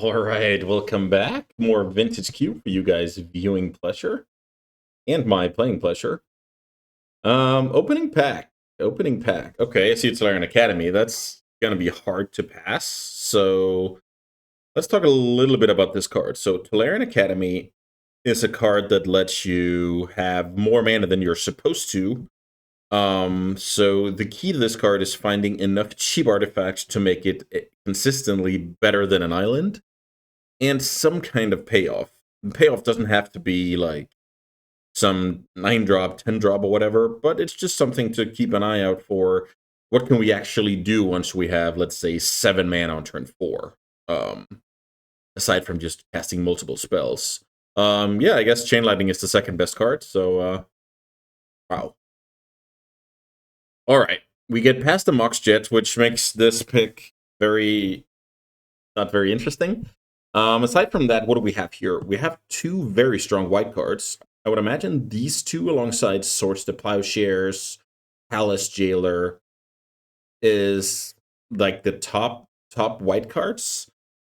All right, welcome back. More Vintage Q for you guys viewing pleasure and my playing pleasure. Opening pack. Opening pack. Okay, I see it's Larian Academy. That's gonna be hard to pass. So let's talk a little bit about this card. So Tolarian Academy is a card that lets you have more mana than you're supposed to. So the key to this card is finding enough cheap artifacts to make it consistently better than an island. And some kind of payoff. The payoff doesn't have to be like some 9-drop, 10-drop, or whatever, but it's just something to keep an eye out for. What can we actually do once we have, let's say, 7 mana on turn 4? Aside from just casting multiple spells. Yeah, I guess Chain Lightning is the second best card, so wow. Alright, we get past the Mox Jet, which makes this pick not very interesting. Aside from that, what do we have here? We have two very strong white cards. I would imagine these two alongside Swords to Plowshares, Palace Jailer is like the top white cards.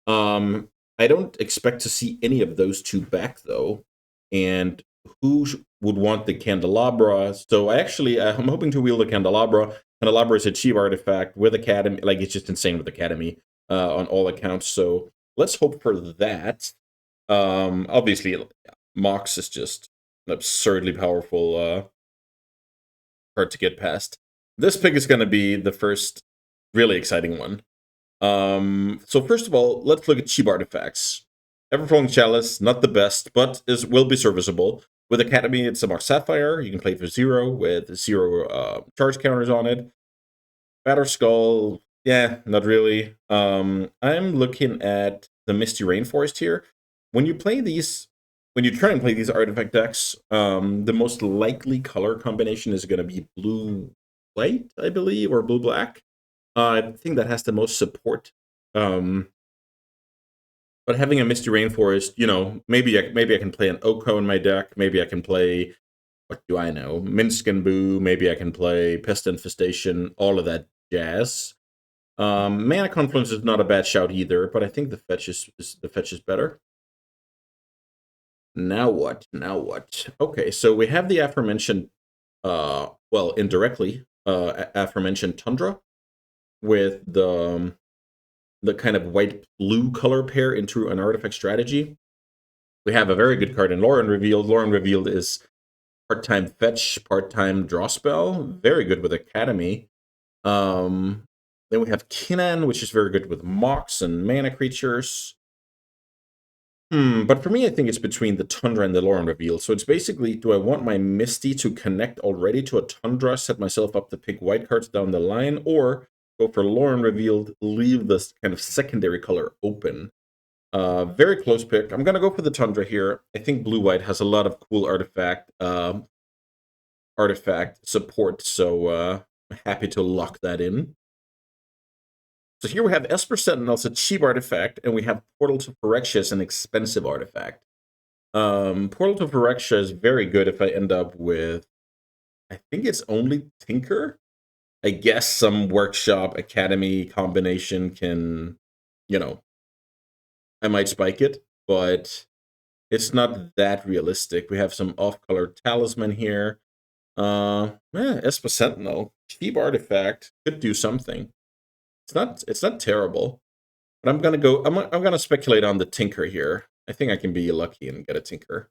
I don't expect to see any of those two back though. And who would want the Candelabra? So I'm hoping to wheel the Candelabra. Candelabra is a cheap artifact with Academy. Like, it's just insane with Academy on all accounts. So let's hope for that. Obviously, Mox is just an absurdly powerful card to get past. This pick is going to be the first really exciting one. So first of all, let's look at cheap artifacts. Everflowing Chalice, not the best, but will be serviceable. With Academy, it's a Mox Sapphire. You can play it for 0 with 0 charge counters on it. Batter Skull, yeah, not really. I'm looking at the Misty Rainforest here. When you try and play these artifact decks, the most likely color combination is going to be blue-white, I believe, or blue-black. I think that has the most support. But having a Misty Rainforest, maybe I can play an Oko in my deck. Maybe I can play, what do I know, Minsk and Boo. Maybe I can play Pest Infestation, all of that jazz. Mana Confluence is not a bad shout either, but I think the fetch is better. Now what? Okay, so we have the aforementioned, indirectly, aforementioned Tundra with the kind of white-blue color pair into an artifact strategy. We have a very good card in Lauren Revealed. Lauren Revealed is part-time fetch, part-time draw spell. Very good with Academy. Then we have Kinnan, which is very good with Mox and mana creatures. But for me, I think it's between the Tundra and the Lauren Revealed. So it's basically, do I want my Misty to connect already to a Tundra, set myself up to pick white cards down the line, or go for Lauren Revealed, leave this kind of secondary color open? Very close pick. I'm going to go for the Tundra here. I think blue-white has a lot of cool artifact support, so I'm happy to lock that in. So here we have Esper Sentinels, a cheap artifact, and we have Portal to Phyrexia, an expensive artifact. Portal to Phyrexia is very good if I end up with, I think it's only Tinker. I guess some Workshop Academy combination can, I might spike it, but it's not that realistic. We have some off-color Talisman here. Esper Sentinel, cheap artifact, could do something. It's not terrible, but I'm gonna speculate on the Tinker here. I think I can be lucky and get a Tinker.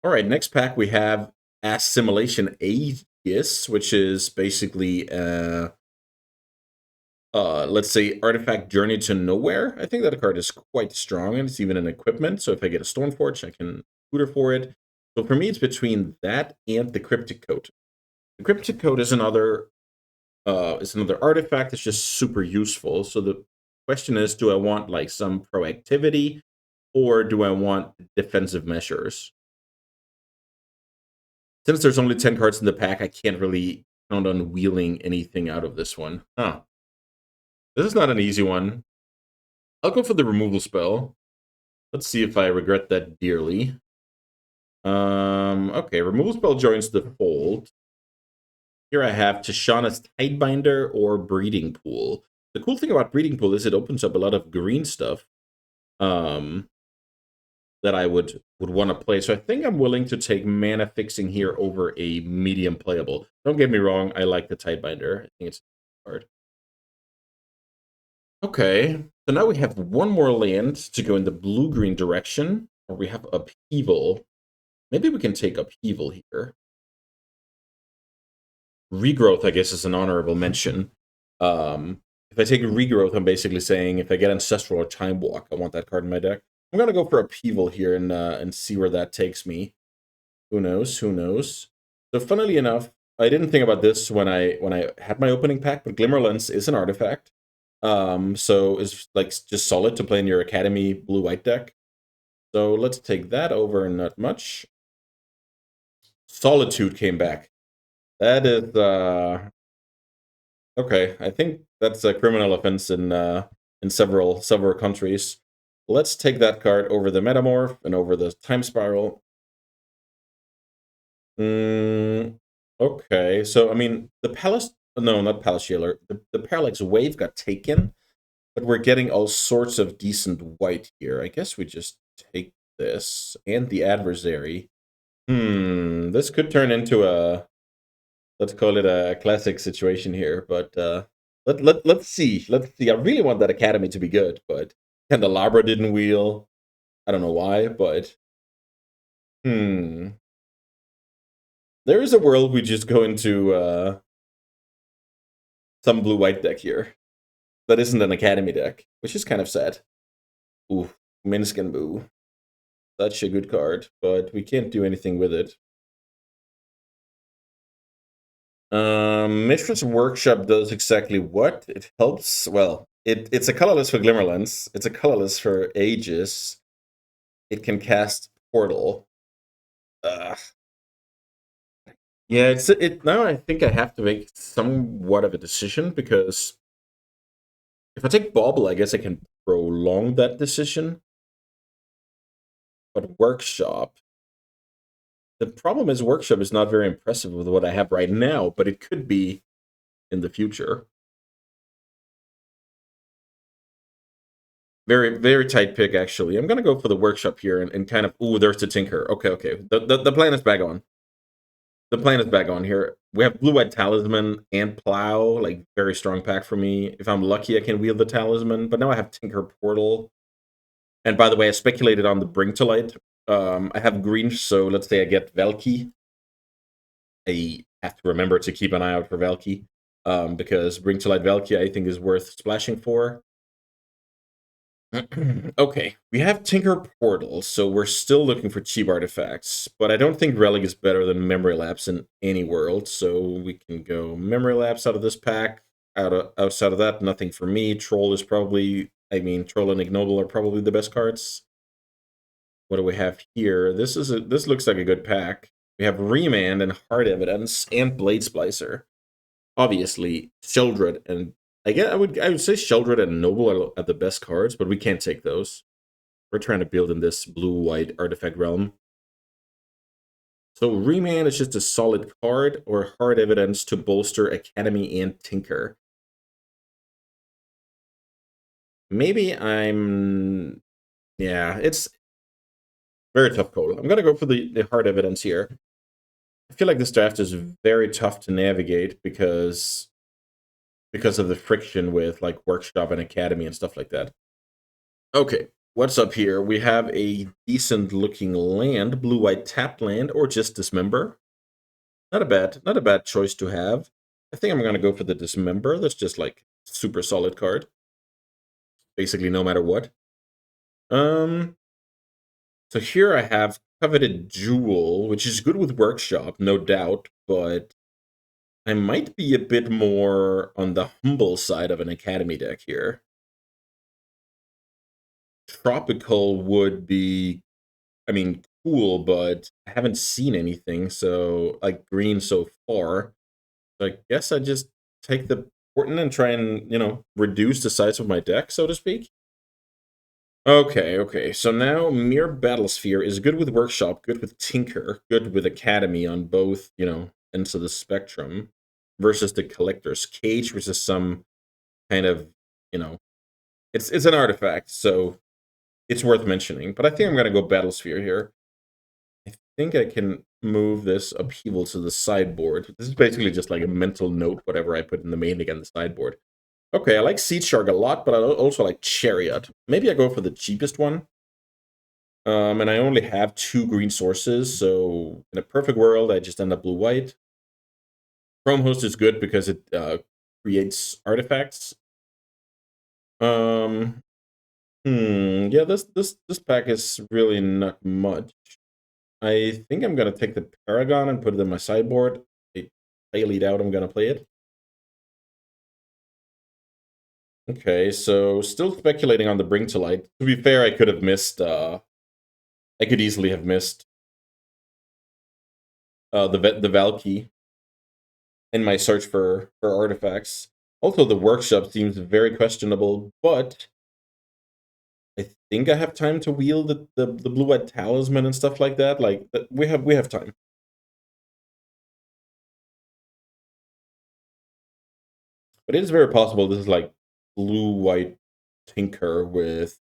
All right, next pack we have Assimilation Aegis, which is basically let's say Artifact Journey to Nowhere. I think that card is quite strong, and it's even an equipment. So if I get a Stoneforge, I can tutor for it. So for me, it's between that and the Cryptic Coat. The Cryptic Coat is another artifact that's just super useful. So the question is, do I want like some proactivity, or do I want defensive measures? Since there's only 10 cards in the pack, I can't really count on wheeling anything out of this one. This is not an easy one. I'll go for the removal spell. Let's see if I regret that dearly. Okay, removal spell joins the fold. Here I have Tishana's Tidebinder or Breeding Pool. The cool thing about Breeding Pool is it opens up a lot of green stuff. that I would want to play. So I think I'm willing to take mana fixing here over a medium playable. Don't get me wrong, I like the Tidebinder. I think it's hard. Okay, so now we have one more land to go in the blue-green direction, or we have Upheaval. Maybe we can take Upheaval here. Regrowth, I guess, is an honorable mention. If I take Regrowth, I'm basically saying if I get Ancestral or Time Walk, I want that card in my deck. I'm gonna go for Upheaval here and see where that takes me. Who knows? Who knows? So, funnily enough, I didn't think about this when I had my opening pack, but Glimmerlens is an artifact. So it's like just solid to play in your Academy blue-white deck. So let's take that over and not much. Solitude came back. That is okay. I think that's a criminal offense in several countries. Let's take that card over the Metamorph and over the Time Spiral. Okay, so I mean the Palace. No, not Palace Jailer. The Parallax Wave got taken, but we're getting all sorts of decent white here. I guess we just take this and the Adversary. This could turn into a, let's call it a classic situation here, but let's see. Let's see. I really want that Academy to be good, but Candelabra didn't wheel. I don't know why, but there is a world we just go into some blue-white deck here that isn't an Academy deck, which is kind of sad. Ooh, Minsk and Boo. Such a good card, but we can't do anything with it. Mistress Workshop does exactly what? It helps, well, it's a colorless for Glimmerlens. It's a colorless for Aegis. It can cast Portal. Yeah, now I think I have to make somewhat of a decision, because if I take Bauble, I guess I can prolong that decision. But Workshop, the problem is Workshop is not very impressive with what I have right now, but it could be in the future. Very, very tight pick, actually. I'm going to go for the Workshop here and kind of... Ooh, there's the Tinker. Okay, okay. The plan is back on. The plan is back on here. We have Blue-White Talisman and Plow, like, very strong pack for me. If I'm lucky, I can wield the Talisman, but now I have Tinker Portal. And by the way, I speculated on the Bring to Light. I have green, so let's say I get Valky. I have to remember to keep an eye out for Valky, because Bring to Light Valky, I think, is worth splashing for. Okay, we have Tinker Portal, so we're still looking for cheap artifacts, but I don't think Relic is better than Memory Lapse in any world, so we can go Memory Lapse out of this pack. Outside of that, nothing for me. Troll is probably, Troll and Ignoble are probably the best cards. What do we have here? This looks like a good pack. We have Remand and Hard Evidence and Blade Splicer. Obviously, Sheldred and I would say Sheldred and Noble are the best cards, but we can't take those. We're trying to build in this blue-white artifact realm. So Remand is just a solid card, or Hard Evidence to bolster Academy and Tinker. Maybe yeah, it's very tough call. I'm gonna go for the Hard Evidence here. I feel like this draft is very tough to navigate because of the friction with like Workshop and Academy and stuff like that. Okay, what's up here? We have a decent looking land, blue-white tapped land, or just Dismember. Not a bad choice to have. I think I'm gonna go for the Dismember. That's just like super solid card. Basically, no matter what. So here I have Coveted Jewel, which is good with Workshop, no doubt, but I might be a bit more on the humble side of an Academy deck here. Tropical would be, cool, but I haven't seen anything, so, like, green so far. So I guess I just take the Portent and try and, reduce the size of my deck, so to speak. Okay, so now Mere Battlesphere is good with Workshop, good with Tinker, good with Academy on both, ends of the spectrum, versus the Collector's Cage, which is some kind of, it's an artifact, so it's worth mentioning. But I think I'm going to go Battlesphere here. I think I can move this upheaval to the sideboard. This is basically just like a mental note, whatever I put in the main again, the sideboard. Okay, I like Seed Shark a lot, but I also like Chariot. Maybe I go for the cheapest one. And I only have 2 green sources, so in a perfect world, I just end up blue-white. Chrome Host is good because it creates artifacts. Yeah, this pack is really not much. I think I'm gonna take the Paragon and put it in my sideboard. If I lead out, I'm gonna play it. Okay, so still speculating on the Bring to Light. To be fair, I could have missed. I could easily have missed the Valky in my search for artifacts. Also, the workshop seems very questionable, but I think I have time to wield the blue-white talisman and stuff like that. Like we have time. But it is very possible this is like blue-white Tinker with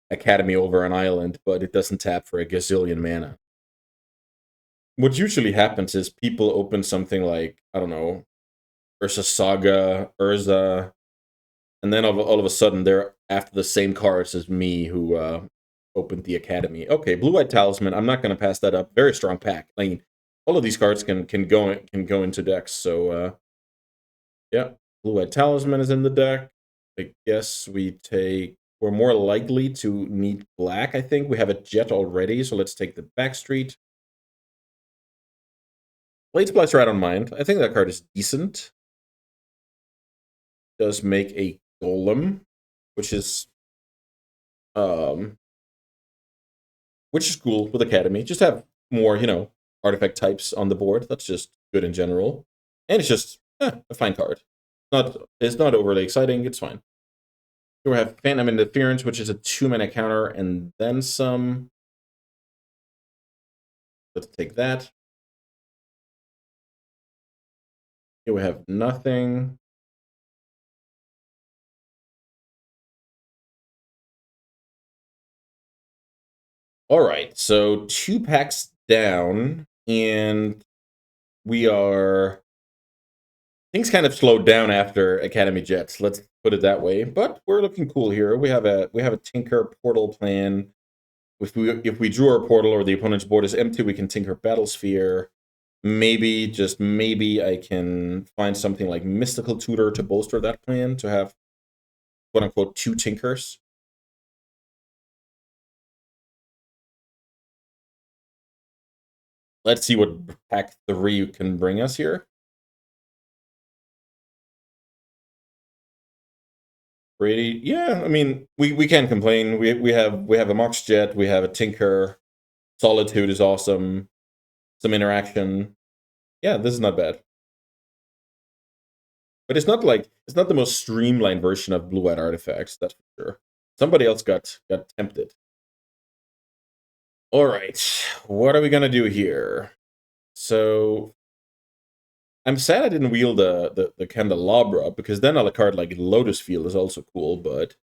Academy over an island, but it doesn't tap for a gazillion mana. What usually happens is people open something like, I don't know, Ursa Saga, Urza, and then all of a sudden they're after the same cards as me who opened the Academy. Okay, Blue-White Talisman, I'm not going to pass that up. Very strong pack. I mean, all of these cards can go into decks, so yeah. Blue-White Talisman is in the deck. I guess we're more likely to need black, I think. We have a Jet already, so let's take the Backstreet. Blade Splicer I don't mind. I think that card is decent. Does make a Golem, which is cool with Academy. Just have more, artifact types on the board. That's just good in general. And it's just a fine card. It's not overly exciting. It's fine. Here we have Phantom Interference, which is a 2-mana counter, and then some. Let's take that. Here we have nothing. All right, so 2 packs down, and we are. Things kind of slowed down after Academy Jets. Let's put it that way. But we're looking cool here. We have a Tinker Portal plan. If we drew our portal or the opponent's board is empty, we can Tinker Battlesphere. Maybe, just maybe, I can find something like Mystical Tutor to bolster that plan, to have, quote-unquote, 2 Tinkers. Let's see what pack 3 can bring us here. Brady, yeah, I mean, we can't complain. We have a Mox Jet, we have a Tinker. Solitude is awesome. Some interaction. Yeah, this is not bad. But it's not the most streamlined version of Blue-White Artifacts, that's for sure. Somebody else got tempted. All right, what are we gonna do here? So I'm sad I didn't wield the Candelabra, because then a card like Lotus Field is also cool, but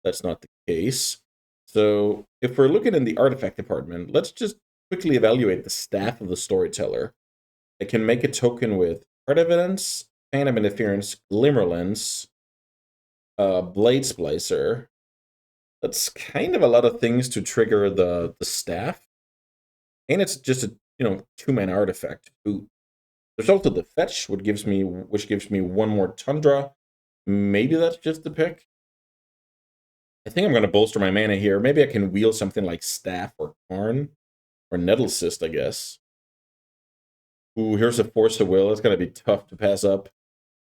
that's not the case. So if we're looking in the artifact department, let's just quickly evaluate the Staff of the Storyteller. It can make a token with Card Evidence, Phantom Interference, Glimmerlens, Blade Splicer. That's kind of a lot of things to trigger the staff. And it's just a 2-mana artifact. Ooh. There's also the Fetch, which gives me 1 more Tundra. Maybe that's just the pick. I think I'm going to bolster my mana here. Maybe I can wield something like Staff or Karn. Or Nettle Cyst, I guess. Ooh, here's a Force of Will. It's going to be tough to pass up.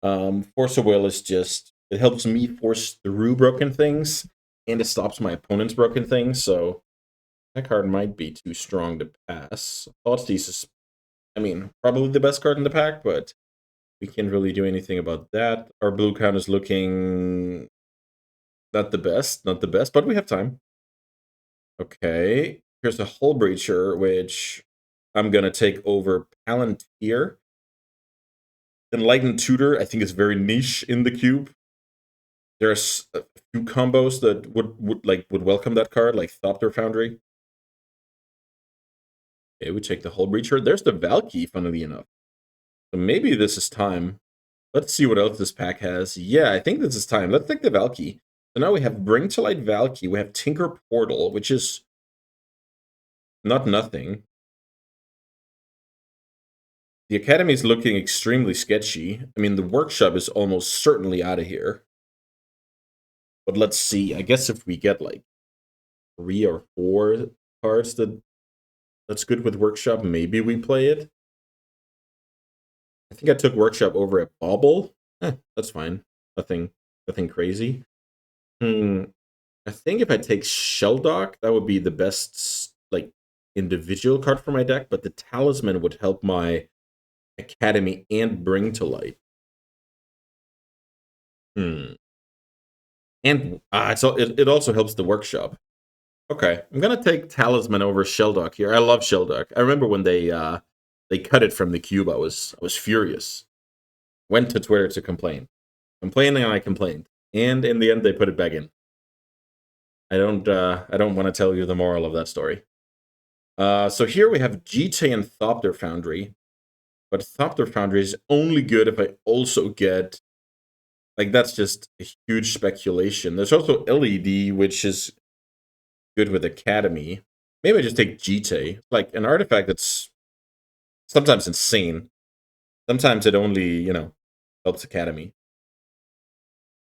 Force of Will is just, it helps me force through broken things, and it stops my opponent's broken things, so that card might be too strong to pass. Thoughtseize is, probably the best card in the pack, but we can't really do anything about that. Our blue count is looking not the best, but we have time. Okay, here's a Hull Breacher, which I'm going to take over Palantir. Enlightened Tutor, I think, is very niche in the cube. There's a few combos that would welcome that card, like Thopter Foundry. Okay, we take the Hull Breacher. There's the Valky, funnily enough. So maybe this is time. Let's see what else this pack has. Yeah, I think this is time. Let's take the Valky. So now we have Bring to Light Valky. We have Tinker Portal, which is not nothing. The Academy is looking extremely sketchy. I mean, the Workshop is almost certainly out of here. But let's see. I guess if we get like 3 or 4 cards that's good with Workshop, maybe we play it. I think I took Workshop over at Bauble. That's fine. Nothing crazy. I think if I take Sheldock, that would be the best like individual card for my deck, but the Talisman would help my Academy and Bring to Light. And it also helps the Workshop. Okay, I'm gonna take Talisman over Sheldock here. I love Sheldock. I remember when they cut it from the cube. I was furious. Went to Twitter to complain, complaining, and I complained, and in the end they put it back in. I don't want to tell you the moral of that story. So here we have GT and Thopter Foundry, but Thopter Foundry is only good if I also get, like, that's just a huge speculation. There's also LED, which is good with Academy. Maybe I just take GT, like an artifact that's sometimes insane. Sometimes it only, helps Academy.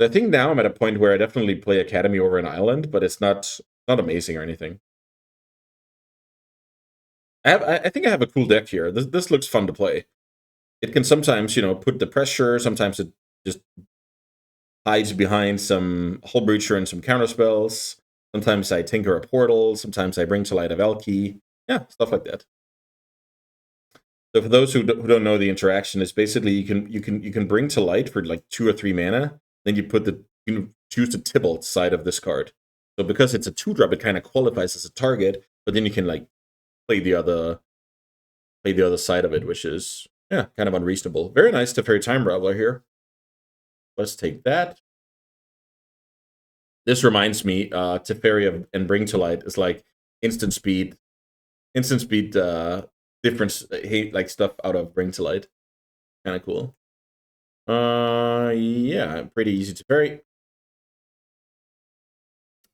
So I think now I'm at a point where I definitely play Academy over an island, but it's not amazing or anything. I think I have a cool deck here. This looks fun to play. It can sometimes, put the pressure. Sometimes it just hides behind some Hull Breacher and some counter spells. Sometimes I tinker a portal. Sometimes I bring to light a Valky. Yeah, stuff like that. So for those who don't know, the interaction is basically you can bring to light for like 2 or 3 mana. Then you choose the Tybalt side of this card. So because it's a 2-drop, it kind of qualifies as a target. But then you can like play the other side of it, which is kind of unreasonable. Very nice Teferi Time Raveler here. Let's take that. This reminds me, Teferi and Bring to Light is like instant speed difference, like stuff out of Bring to Light. Kind of cool. Yeah, pretty easy to Teferi.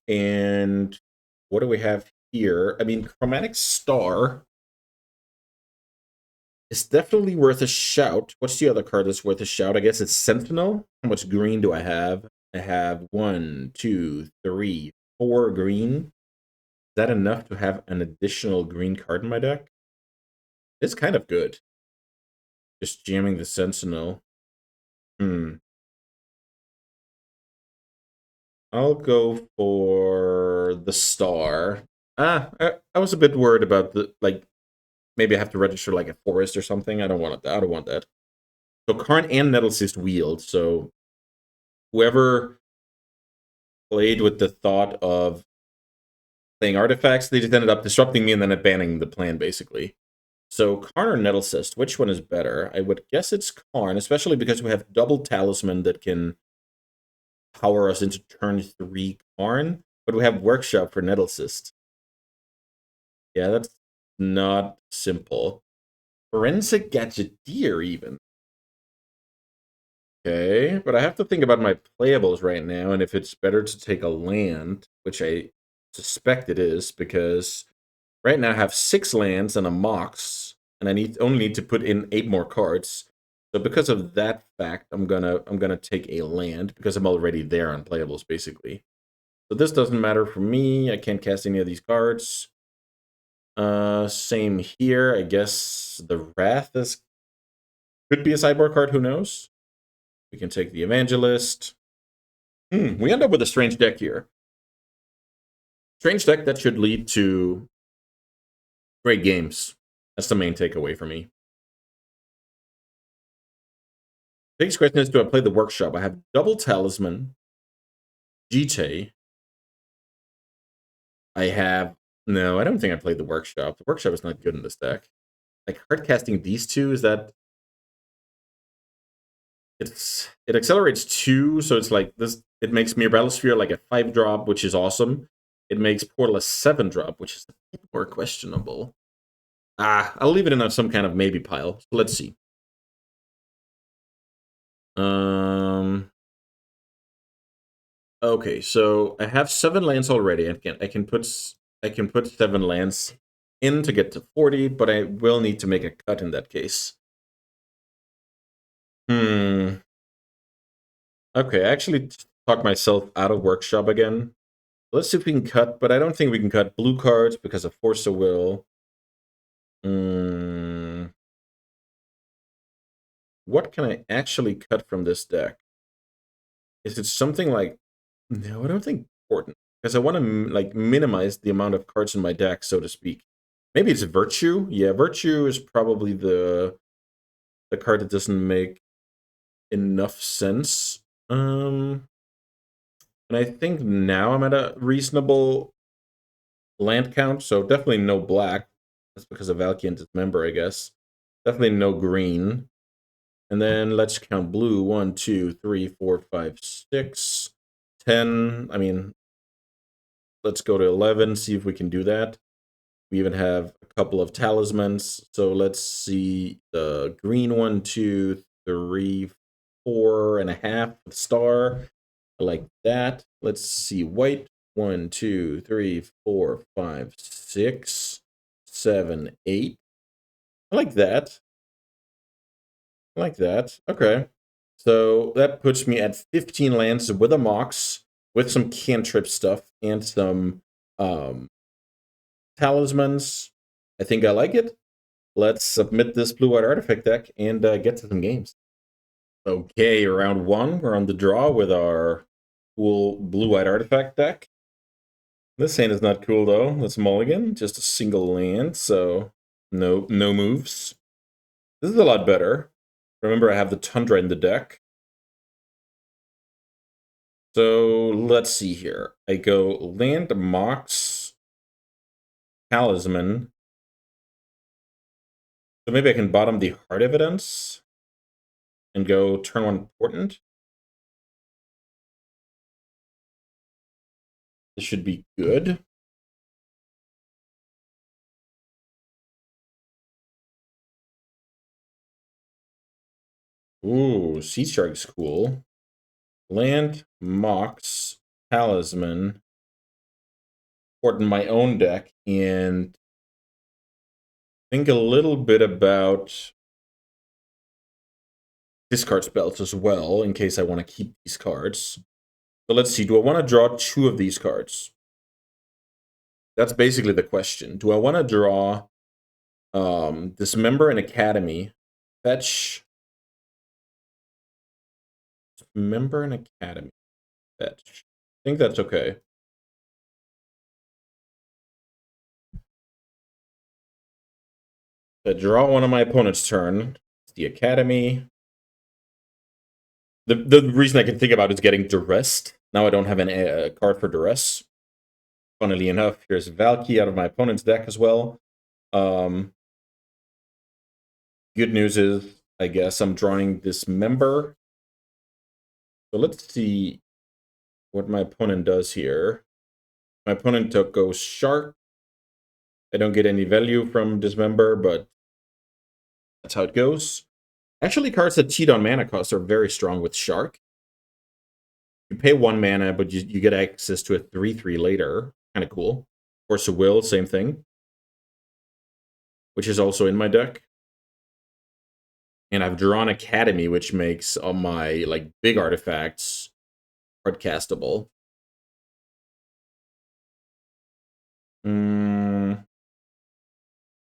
And what do we have here? I mean, Chromatic Star is definitely worth a shout. What's the other card that's worth a shout? I guess it's Sentinel. How much green do I have? I have 1, 2, 3, 4 green. Is that enough to have an additional green card in my deck? It's kind of good. Just jamming the Sentinel. I'll go for the Star. I was a bit worried about maybe I have to register like a forest or something. I don't want that. I don't want that. So Karn and Nettlecyst wield. So whoever played with the thought of playing artifacts, they just ended up disrupting me and then abandoning the plan, basically. So Karn or Nettlecyst, which one is better? I would guess it's Karn, especially because we have double Talisman that can power us into turn 3 Karn, but we have Workshop for Nettlecyst. Yeah, that's not simple. Forensic Gadgeteer, even. Okay, but I have to think about my playables right now, and if it's better to take a land, which I suspect it is, because right now I have 6 lands and a Mox, and I only need to put in 8 more cards. So because of that fact, I'm gonna take a land because I'm already there on playables, basically. So this doesn't matter for me. I can't cast any of these cards. Same here. I guess the Wrath could be a sideboard card. Who knows? We can take the Evangelist. We end up with a strange deck here. Strange deck that should lead to great games. That's the main takeaway for me. Biggest question is, do I play the Workshop? I have double Talisman, GT. No, I don't think I played the Workshop. The Workshop is not good in this deck. Like, hard casting these two, is that it accelerates 2, so it's like this. It makes Mere Battlesphere like a 5-drop, which is awesome. It makes Portal a 7-drop, which is a bit more questionable. I'll leave it in some kind of maybe pile. So let's see. Okay, so I have 7 lands already. I can put 7 lands in to get to 40, but I will need to make a cut in that case. Okay, I actually talked myself out of workshop again. Let's see if we can cut, but I don't think we can cut blue cards because of Force of Will. What can I actually cut from this deck? Is it something like... No, I don't think important. Because I want to like minimize the amount of cards in my deck, so to speak. Maybe it's Virtue. Yeah, Virtue is probably the card that doesn't make enough sense. And I think now I'm at a reasonable land count, so definitely no black. That's because of Valky and Dismember, I guess. Definitely no green. And then let's count blue. 1, 2, 3, 4, 5, 6, 10. I mean, let's go to 11, see if we can do that. We even have a couple of talismans. So let's see the green 1, 2, 3, 4.5 with star. I like that. Let's see white. 1, 2, 3, 4, 5, 6, 7, 8. I like that. I like that. Okay. So that puts me at 15 lands with a Mox, with some cantrip stuff, and some talismans. I think I like it. Let's submit this blue-white artifact deck and get to some games. Okay, round 1. We're on the draw with our cool blue-white artifact deck. This hand is not cool, though. Let's mulligan. Just a single land, so no moves. This is a lot better. Remember, I have the Tundra in the deck. So let's see here. I go land, Mox, Talisman. So maybe I can bottom the Heart Evidence and go turn 1 Portent. This should be good. Ooh, Sea Shark's cool. Land, Mox, Talisman, Portent my own deck, and think a little bit about discard spells as well, in case I want to keep these cards. So let's see, do I want to draw 2 of these cards? That's basically the question. Do I want to draw Dismember and Academy, fetch, Dismember and Academy, fetch? I think that's okay. I draw one on my opponent's turn. It's the Academy. The reason I can think about is getting Duressed. Now I don't have a card for Duress. Funnily enough, here's Valky out of my opponent's deck as well. Good news is, I guess, I'm drawing Dismember. So let's see what my opponent does here. My opponent goes Shark. I don't get any value from Dismember, but that's how it goes. Actually, cards that cheat on mana cost are very strong with Shark. You pay 1 mana, but you get access to a 3/3 later. Kind of cool. Force of Will, same thing. Which is also in my deck. And I've drawn Academy, which makes all my like big artifacts hard castable. So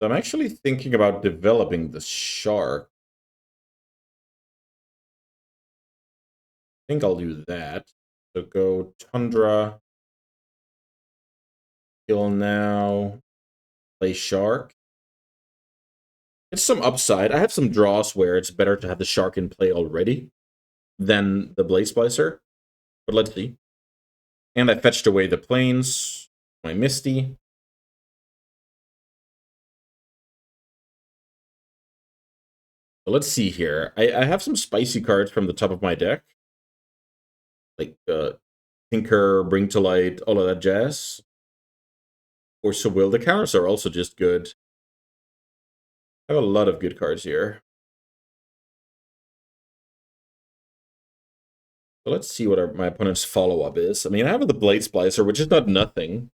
I'm actually thinking about developing the Shark. I think I'll do that. So go Tundra. Kill now. Play Shark. It's some upside. I have some draws where it's better to have the Shark in play already than the Blade Splicer. But let's see. And I fetched away the planes. My Misty. So let's see here. I have some spicy cards from the top of my deck, like Tinker, Bring to Light, all of that jazz. Or so will. The counters are also just good. I have a lot of good cards here. So let's see what my opponent's follow-up is. I mean, I have the Blade Splicer, which is not nothing.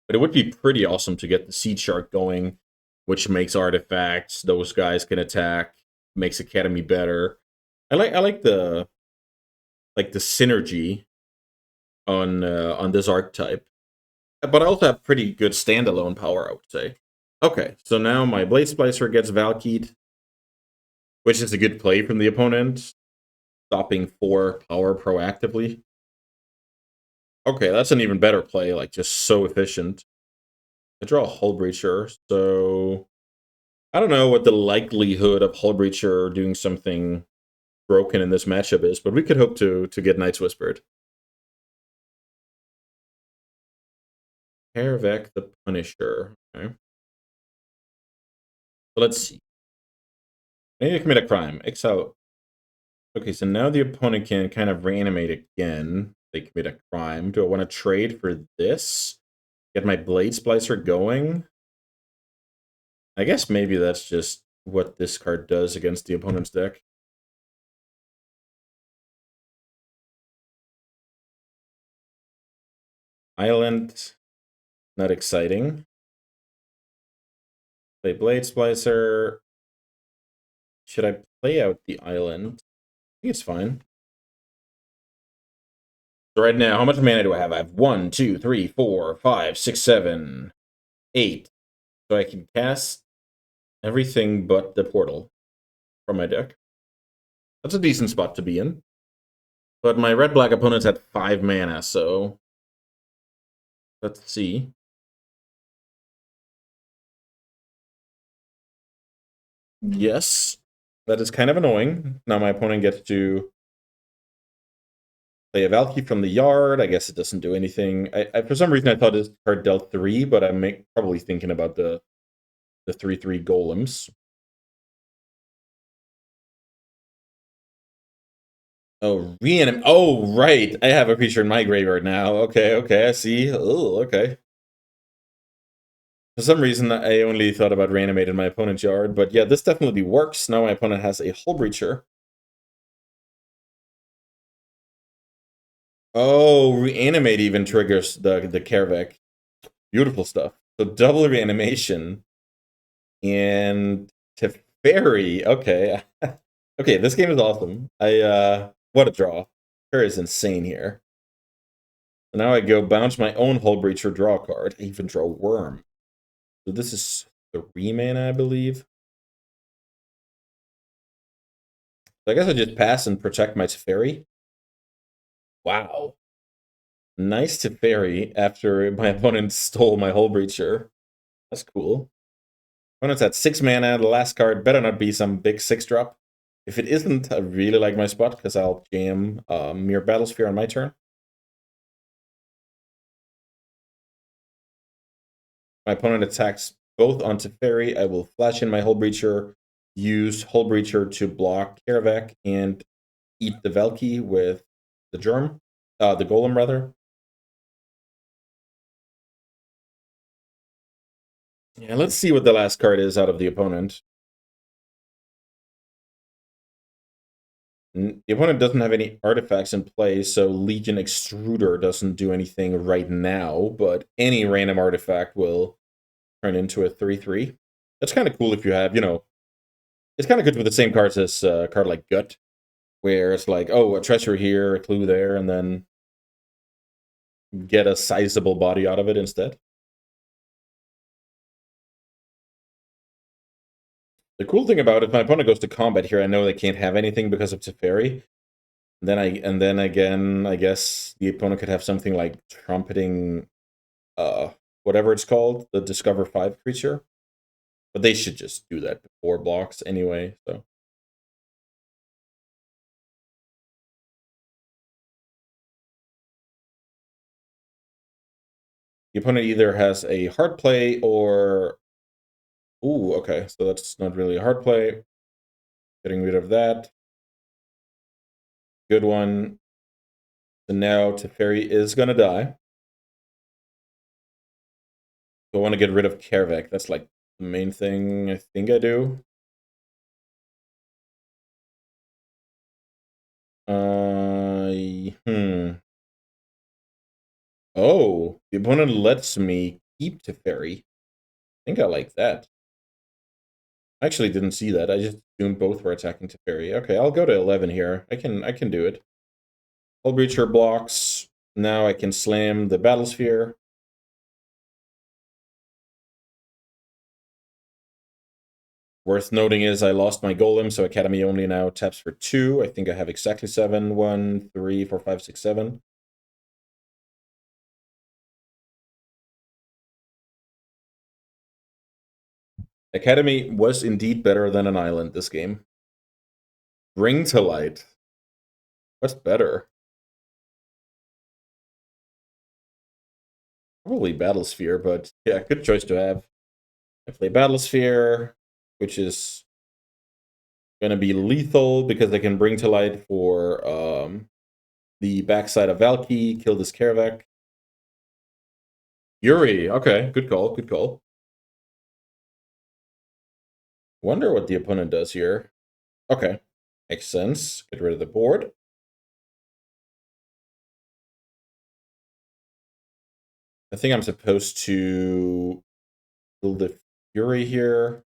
But it would be pretty awesome to get the Seed Shark going, which makes artifacts. Those guys can attack, makes Academy better. I like the synergy on this archetype. But I also have pretty good standalone power, I would say. Okay, so now my Blade Splicer gets Valkyed, which is a good play from the opponent, stopping 4 power proactively. Okay, that's an even better play, like just so efficient. I draw a Hull Breacher, so I don't know what the likelihood of Hull Breacher doing something broken in this matchup is, but we could hope to get Knights Whispered. Hervek the Punisher. Okay. So let's see. Maybe commit a crime. Exile. Okay, so now the opponent can kind of reanimate again. They commit a crime. Do I want to trade for this? Get my Blade Splicer going? I guess maybe that's just what this card does against the opponent's deck. Island, not exciting. Play Blade Splicer. Should I play out the island? I think it's fine. So right now, how much mana do I have? I have 1, 2, 3, 4, 5, 6, 7, 8. So I can cast everything but the portal from my deck. That's a decent spot to be in. But my red-black opponent's at 5 mana, so let's see. Yes, that is kind of annoying. Now my opponent gets to play a Valkyrie from the yard. I guess it doesn't do anything. I for some reason I thought this card dealt 3, but I'm probably thinking about the 3/3 golems. Oh, reanim. Oh, right. I have a creature in my graveyard now. Okay, I see. Oh, okay. For some reason, I only thought about reanimating my opponent's yard, but yeah, this definitely works. Now my opponent has a Hull Breacher. Oh, reanimate even triggers the Kervek. Beautiful stuff. So double reanimation and Teferi. Okay. Okay, this game is awesome. What a draw. Teferi is insane here. So now I go bounce my own Hull Breacher, draw a card. I even draw Worm. So this is 3 mana, I believe. So I guess I just pass and protect my Teferi. Wow. Nice Teferi after my opponent stole my Hull Breacher. That's cool. Opponent's at 6 mana. The last card better not be some big 6-drop. If it isn't, I really like my spot because I'll jam Mere Battlesphere on my turn. My opponent attacks both on Teferi. I will flash in my Hull Breacher, use Hull Breacher to block Karavak, and eat the Valky with the the Golem rather. Yeah, let's see what the last card is out of the opponent. The opponent doesn't have any artifacts in play, so Legion Extruder doesn't do anything right now, but any random artifact will turn into a 3/3. That's kind of cool if you have, it's kind of good with the same cards as a card like Gut, where it's like, oh, a treasure here, a clue there, and then get a sizable body out of it instead. The cool thing about it, if my opponent goes to combat here, I know they can't have anything because of Teferi. And then again, I guess the opponent could have something like trumpeting, whatever it's called, the Discover 5 creature. But they should just do that before blocks anyway. So the opponent either has a hard play or Ooh, okay, so that's not really a hard play. Getting rid of that. Good one. So now Teferi is gonna die. So I want to get rid of Kervek. That's like the main thing I think I do. Hmm. Oh, the opponent lets me keep Teferi. I think I like that. I actually didn't see that. I just assumed both were attacking Teferi. Okay, I'll go to 11 here. I can do it. I'll breach her blocks. Now I can slam the Battlesphere. Worth noting is I lost my Golem, so Academy only now taps for 2. I think I have exactly 7. 1, 3, 4, 5, 6, 7. Academy was indeed better than an island this game. Bring to light. What's better? Probably Battlesphere, but yeah, good choice to have. I play Battlesphere, which is going to be lethal because I can bring to light for the backside of Valky, kill this Karavak. Yuri, okay, good call, good call. Wonder what the opponent does here. Okay, makes sense. Get rid of the board. I think I'm supposed to build the Fury here.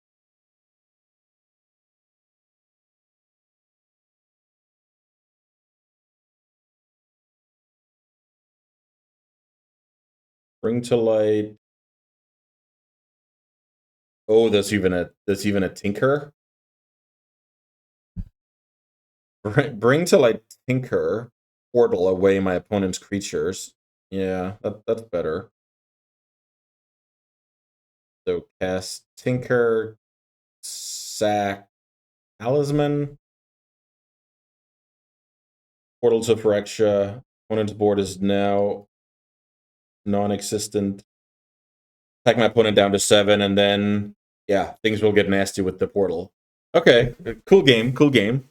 Bring to light. Oh, that's even a tinker. Bring to light tinker. Portal away my opponent's creatures. Yeah, that's better. So cast tinker, sack, talisman. Portals of Phyrexia. Opponent's board is now non-existent. Attack my opponent down to 7, and then yeah, things will get nasty with the portal. Okay, cool game, cool game.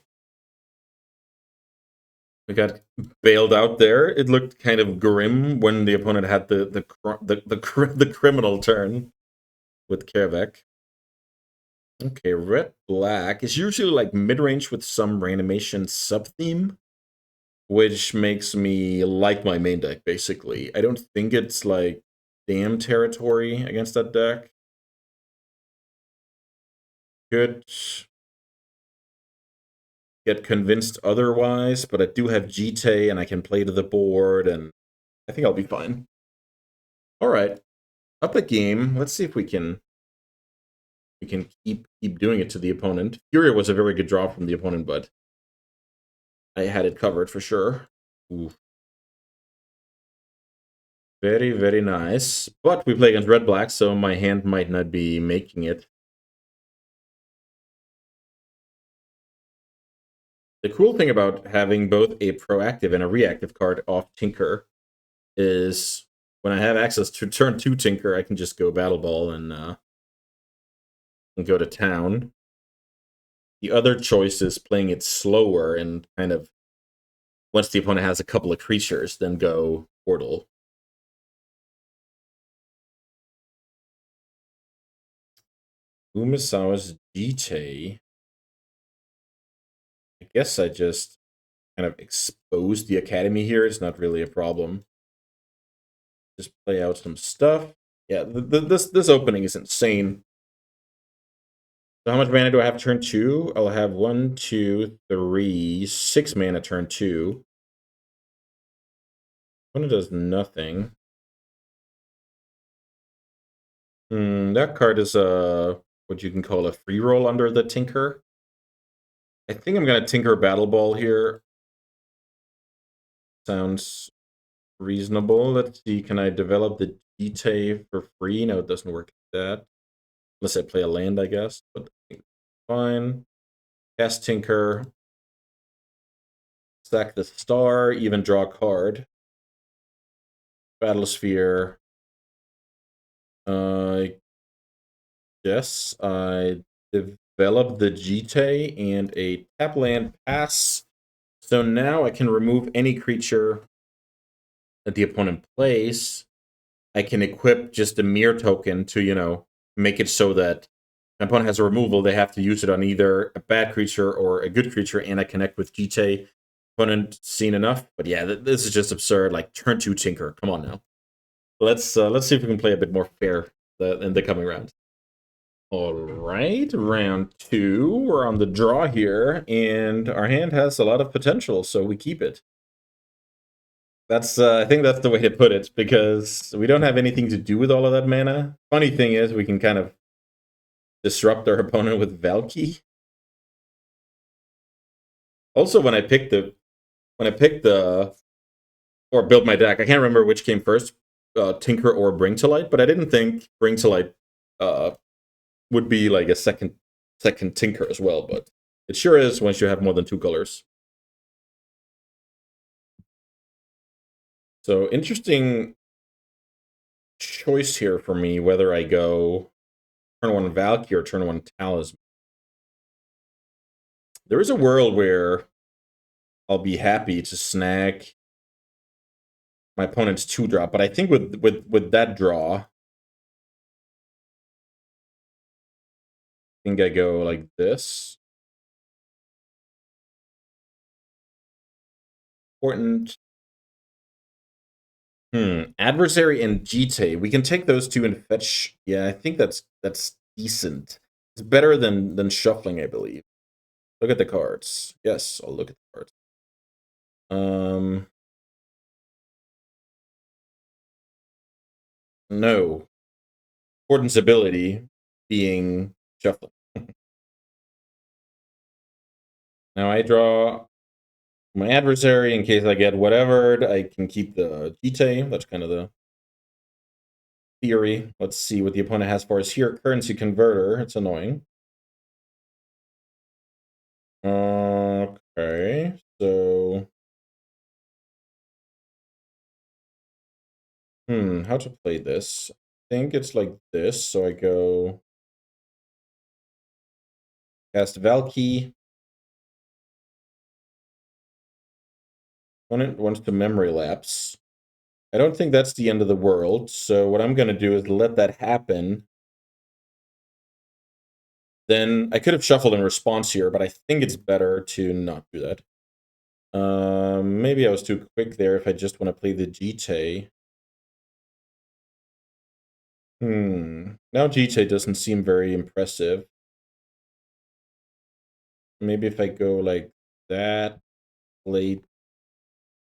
We got bailed out there. It looked kind of grim when the opponent had the criminal turn with Kervek. Okay, red black is usually like mid range with some reanimation sub theme, which makes me like my main deck basically. I don't think it's like damn territory against that deck. Good. Get convinced otherwise, but I do have GT and I can play to the board, and I think I'll be fine. All right, up a game. Let's see if we can keep doing it to the opponent. Furia was a very good draw from the opponent, but I had it covered for sure. Ooh. Very, very nice. But we play against red-black, so my hand might not be making it. The cool thing about having both a proactive and a reactive card off Tinker is when I have access to turn 2 Tinker, I can just go Battle Ball and go to town. The other choice is playing it slower and kind of, once the opponent has a couple of creatures, then go Portal. Umasawa's GT. I guess I just kind of expose the Academy here. It's not really a problem. Just play out some stuff. Yeah, this opening is insane. So how much mana do I have turn 2? I'll have 1, 2, 3, 6 mana turn 2. Opponent does nothing. That card is what you can call a free roll under the Tinker. I think I'm gonna Tinker Battle Ball here. Sounds reasonable. Let's see, can I develop the GT for free? No, it doesn't work like that. Unless I play a land, I guess, but I think fine. Cast Tinker. Sack the star, even draw a card. Battlesphere. Yes, I developed the Jite and a tap land pass. So now I can remove any creature that the opponent plays. I can equip just a mirror token to, make it so that my opponent has a removal. They have to use it on either a bad creature or a good creature, and I connect with Jite. Opponent seen enough, but yeah, this is just absurd. Like turn 2 Tinker. Come on now. Let's see if we can play a bit more fair in the coming round. All right, round 2. We're on the draw here, and our hand has a lot of potential, so we keep it. That's I think that's the way to put it, because we don't have anything to do with all of that mana. Funny thing is, we can kind of disrupt our opponent with Valky. Also, when I picked the or build my deck, I can't remember which came first, Tinker or Bring to Light, but I didn't think Bring to Light would be like a second Tinker as well, but it sure is once you have more than 2 colors. So interesting choice here for me, whether I go turn 1 Valky or turn 1 Talisman. There is a world where I'll be happy to snag my opponent's 2-drop, but I think with that draw, I think I go like this. Important. Adversary and Jite. We can take those 2 and fetch. Yeah, I think that's decent. It's better than shuffling, I believe. Look at the cards. Yes, I'll look at the cards. No. Importance ability being shuffling. Now I draw my adversary in case I get whatever. I can keep the Jite. That's kind of the theory. Let's see what the opponent has for us here. Currency converter. It's annoying. Okay, so how to play this? I think it's like this. So I go cast Valky. Opponent wants to memory lapse. I don't think that's the end of the world. So what I'm gonna do is let that happen. Then I could have shuffled in response here, but I think it's better to not do that. Maybe I was too quick there if I just want to play the Jite. Now Jite doesn't seem very impressive. Maybe if I go like that, play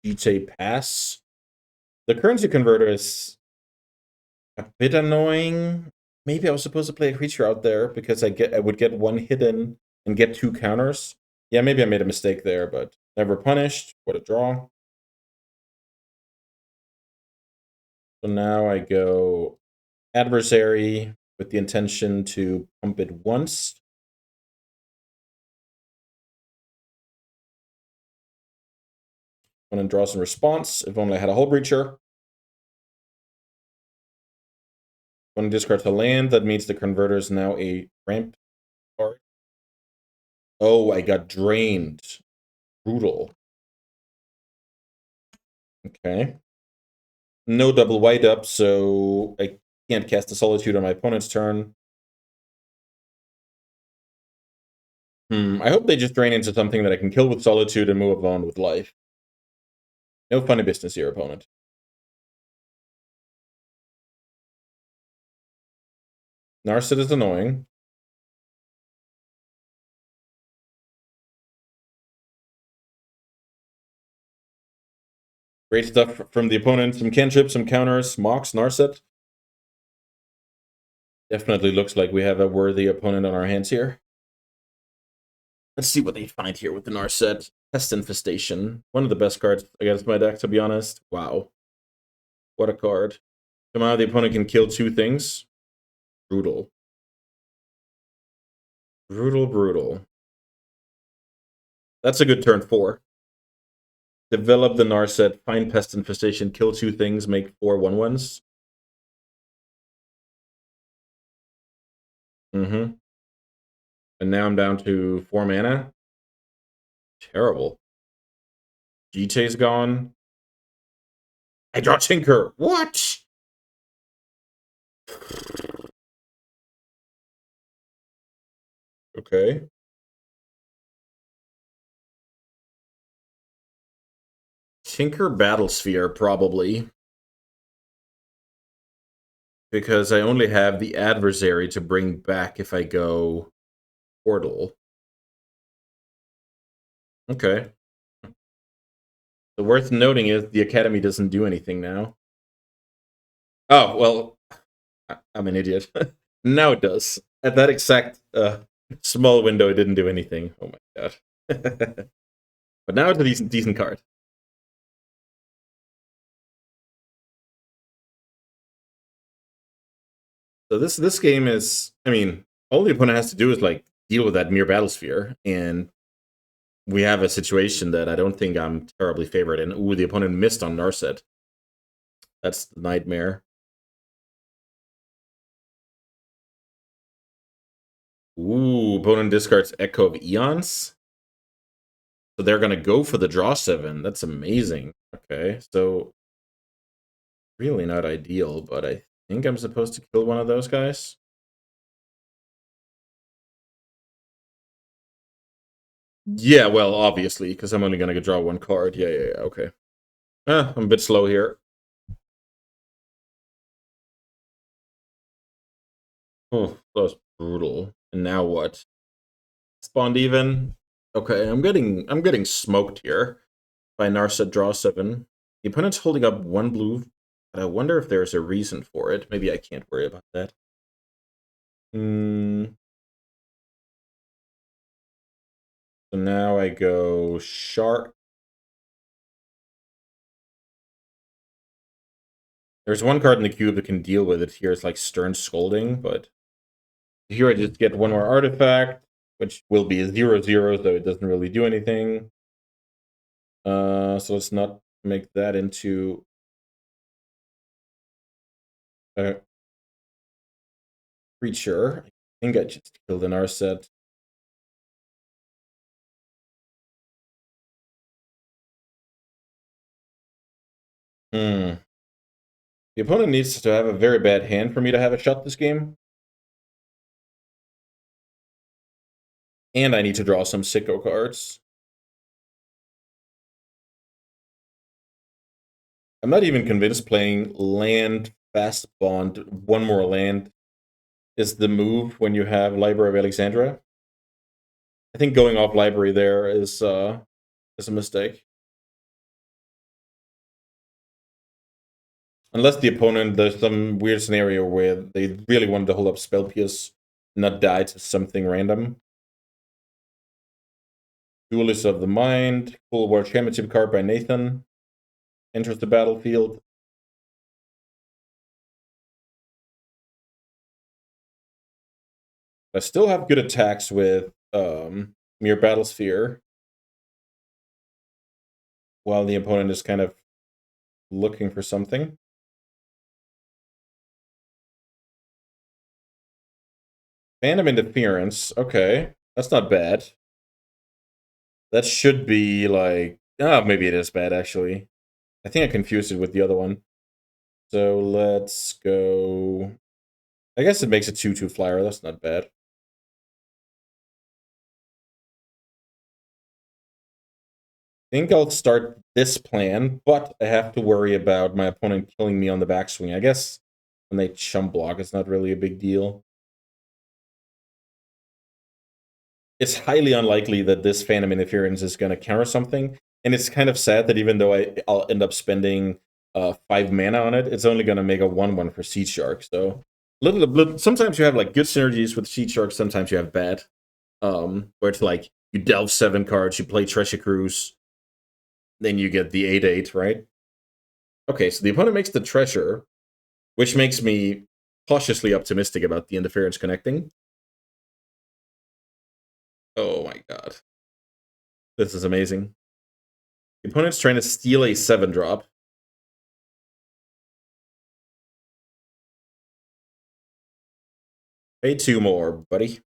Jite pass. The currency converter is a bit annoying. Maybe I was supposed to play a creature out there because I would get 1 hidden and get 2 counters. Yeah, maybe I made a mistake there, but never punished. What a draw. So now I go adversary with the intention to pump it once. I'm going to draw some response. If only I had a Hull Breacher. When discard to land, that means the converter is now a ramp card. Oh, I got drained. Brutal. Okay. No double white up, so I can't cast a Solitude on my opponent's turn. I hope they just drain into something that I can kill with Solitude and move on with life. No funny business here, opponent. Narset is annoying. Great stuff from the opponent. Some cantrips, some counters, Mox, Narset. Definitely looks like we have a worthy opponent on our hands here. Let's see what they find here with the Narset. Pest Infestation. One of the best cards against my deck, to be honest. Wow. What a card. Come on, the opponent can kill 2 things. Brutal. Brutal, brutal. That's a good turn 4. Develop the Narset, find Pest Infestation, kill 2 things, make 4 1/1s. Mm-hmm. And now I'm down to 4 mana. Terrible. GT's gone. I draw Tinker. What? Okay. Tinker Battlesphere, probably. Because I only have the adversary to bring back if I go Portal. Okay. The worth noting is the Academy doesn't do anything now. Oh, well, I'm an idiot. Now it does. At that exact small window, it didn't do anything. Oh my god. But now it's a decent card. So this game is, I mean, all the opponent has to do is like deal with that mere Battlesphere, and we have a situation that I don't think I'm terribly favored in. Ooh, the opponent missed on Narset. That's the nightmare. Ooh, opponent discards Echo of Eons. So they're gonna go for the draw 7. That's amazing. Okay, so really not ideal, but I think I'm supposed to kill one of those guys. Yeah, well, obviously, because I'm only gonna draw one card. Yeah, okay. I'm a bit slow here. Oh, that was brutal. And now what? Spawned even. Okay, I'm getting smoked here by Narset draw 7. The opponent's holding up 1 blue, but I wonder if there's a reason for it. Maybe I can't worry about that. So now I go Shark. There's one card in the cube that can deal with it here. It's like Stern Scolding, but here I just get one more artifact, which will be a 0/0, so it doesn't really do anything. So let's not make that into a creature. I think I just killed an Narset. The opponent needs to have a very bad hand for me to have a shot this game. And I need to draw some sicko cards. I'm not even convinced playing land, fast bond, one more land is the move when you have Library of Alexandria. I think going off library there is a mistake. Unless the opponent, there's some weird scenario where they really wanted to hold up Spell Pierce, not die to something random. Duelist of the Mind, Cool War Championship card by Nathan. Enters the battlefield. I still have good attacks with Mere Battlesphere, while the opponent is kind of looking for something. Phantom Interference, okay. That's not bad. That should be like... Oh, maybe it is bad, actually. I think I confused it with the other one. So let's go... I guess it makes a 2/2 flyer. That's not bad. I think I'll start this plan, but I have to worry about my opponent killing me on the backswing. I guess when they chump block, it's not really a big deal. It's highly unlikely that this Phantom Interference is going to counter something. And it's kind of sad that even though I'll end up spending 5 mana on it, it's only going to make a 1/1 for Seed Shark. So sometimes you have like good synergies with Seed Shark, sometimes you have bad. Where it's like you delve 7 cards, you play Treasure Cruise, then you get the 8/8, right? Okay, so the opponent makes the Treasure, which makes me cautiously optimistic about the interference connecting. Oh my god. This is amazing. The opponent's trying to steal a 7-drop. Pay 2 more, buddy.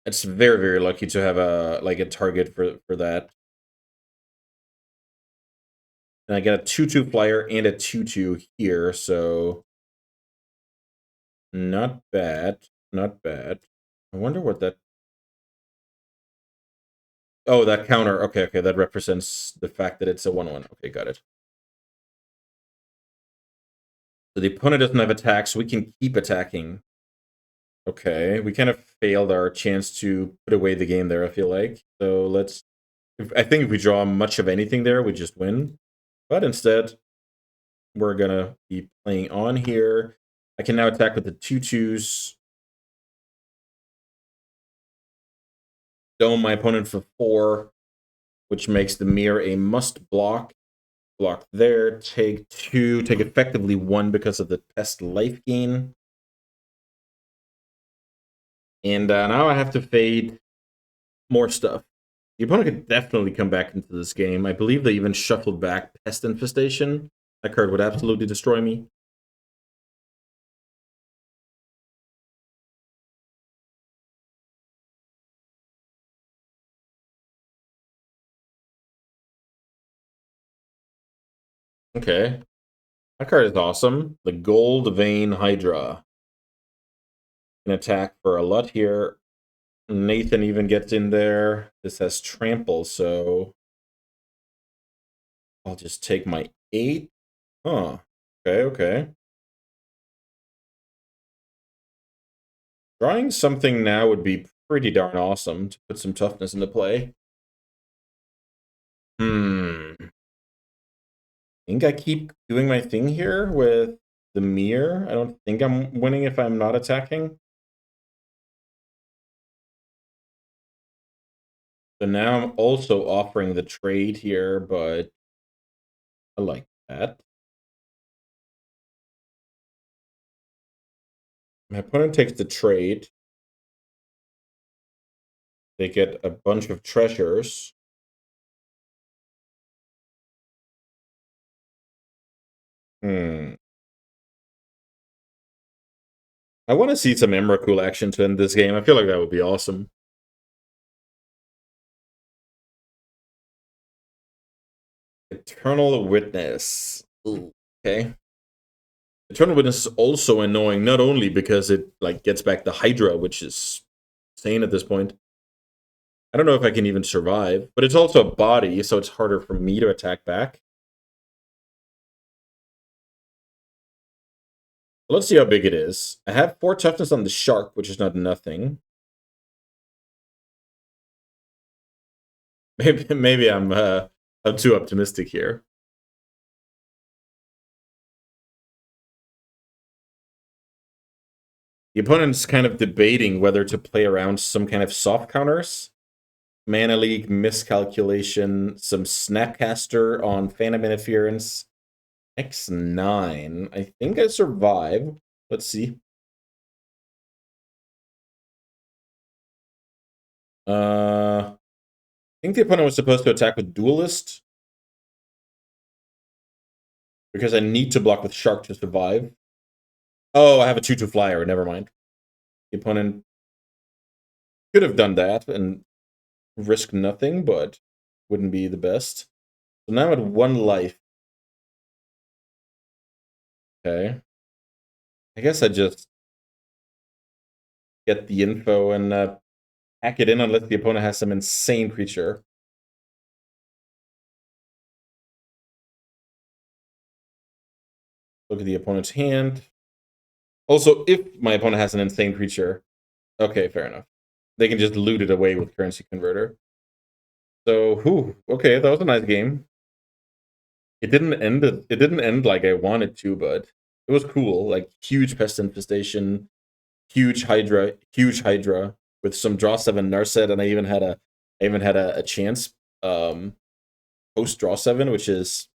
It's very, very lucky to have a target for that. And I get a 2/2 flyer and a 2/2 here, so not bad. Not bad. I wonder what that... Oh, that counter. Okay, okay, that represents the fact that it's a 1/1. Okay, got it. So the opponent doesn't have attacks, so we can keep attacking. Okay, we kind of failed our chance to put away the game there, I feel like. So let's... I think if we draw much of anything there, we just win. But instead, we're gonna be playing on here. I can now attack with the 2/2s. Dome my opponent for 4, which makes the mirror a must block. Block there, take 2, take effectively 1 because of the pest life gain. And now I have to fade more stuff. The opponent could definitely come back into this game. I believe they even shuffled back Pest Infestation. That card would absolutely destroy me. Okay. That card is awesome. The Gold Vein Hydra. Can attack for a lot here. Nathan even gets in there. This has Trample, so I'll just take my 8. Huh. Okay, okay. Drawing something now would be pretty darn awesome to put some toughness into play. I think I keep doing my thing here with the mirror. I don't think I'm winning if I'm not attacking. So now I'm also offering the trade here, but I like that. My opponent takes the trade. They get a bunch of treasures. I want to see some Emrakul action to end this game. I feel like that would be awesome. Eternal Witness. Ooh, okay. Eternal Witness is also annoying, not only because it like gets back the Hydra, which is insane at this point. I don't know if I can even survive, but it's also a body, so it's harder for me to attack back. Let's see how big it is. I have 4 toughness on the shark, which is not nothing. Maybe I'm too optimistic here. The opponent's kind of debating whether to play around some kind of soft counters. Mana Leak, Miscalculation, some Snapcaster on Phantom Interference. X9. I think I survive. Let's see. I think the opponent was supposed to attack with Duelist. Because I need to block with Shark to survive. Oh, I have a 2/2 flyer. Never mind. The opponent could have done that and risk nothing, but wouldn't be the best. So now I'm at 1 life. Okay. I guess I just get the info and hack it in unless the opponent has some insane creature. Look at the opponent's hand. Also, if my opponent has an insane creature, okay, fair enough. They can just loot it away with Currency Converter. So, whew, okay, that was a nice game. It didn't end. It didn't end like I wanted to, but it was cool. Like huge pest infestation, huge Hydra with some draw 7 Narset, and I even had a chance post draw 7, which is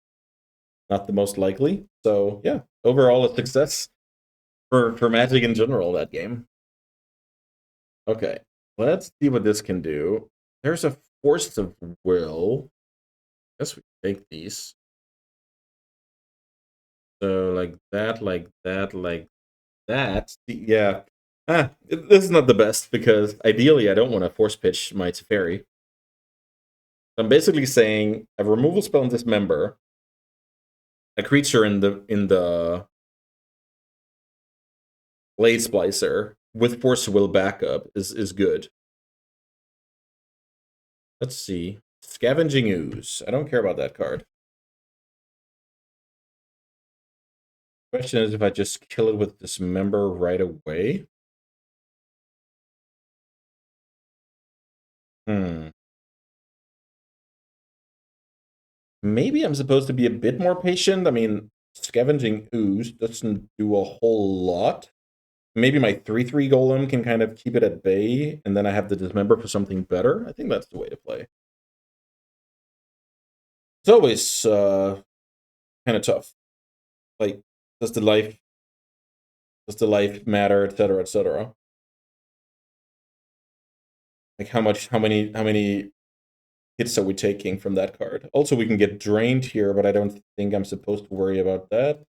not the most likely. So yeah, overall a success for Magic in general that game. Okay, let's see what this can do. There's a Force of Will. I guess we take these. So like that, like that, like that. Yeah. This is not the best because ideally I don't want to force pitch my Teferi. I'm basically saying a removal spell and dismember a creature in the Blade Splicer with Force Will backup is good. Let's see. Scavenging Ooze. I don't care about that card. Question is if I just kill it with Dismember right away. Maybe I'm supposed to be a bit more patient. I mean, Scavenging Ooze doesn't do a whole lot. Maybe my 3/3 Golem can kind of keep it at bay, and then I have the Dismember for something better. I think that's the way to play. It's always kind of tough. Like, does the life matter, etc., etc. Like, how many hits are we taking from that card? Also, we can get drained here, but I don't think I'm supposed to worry about that.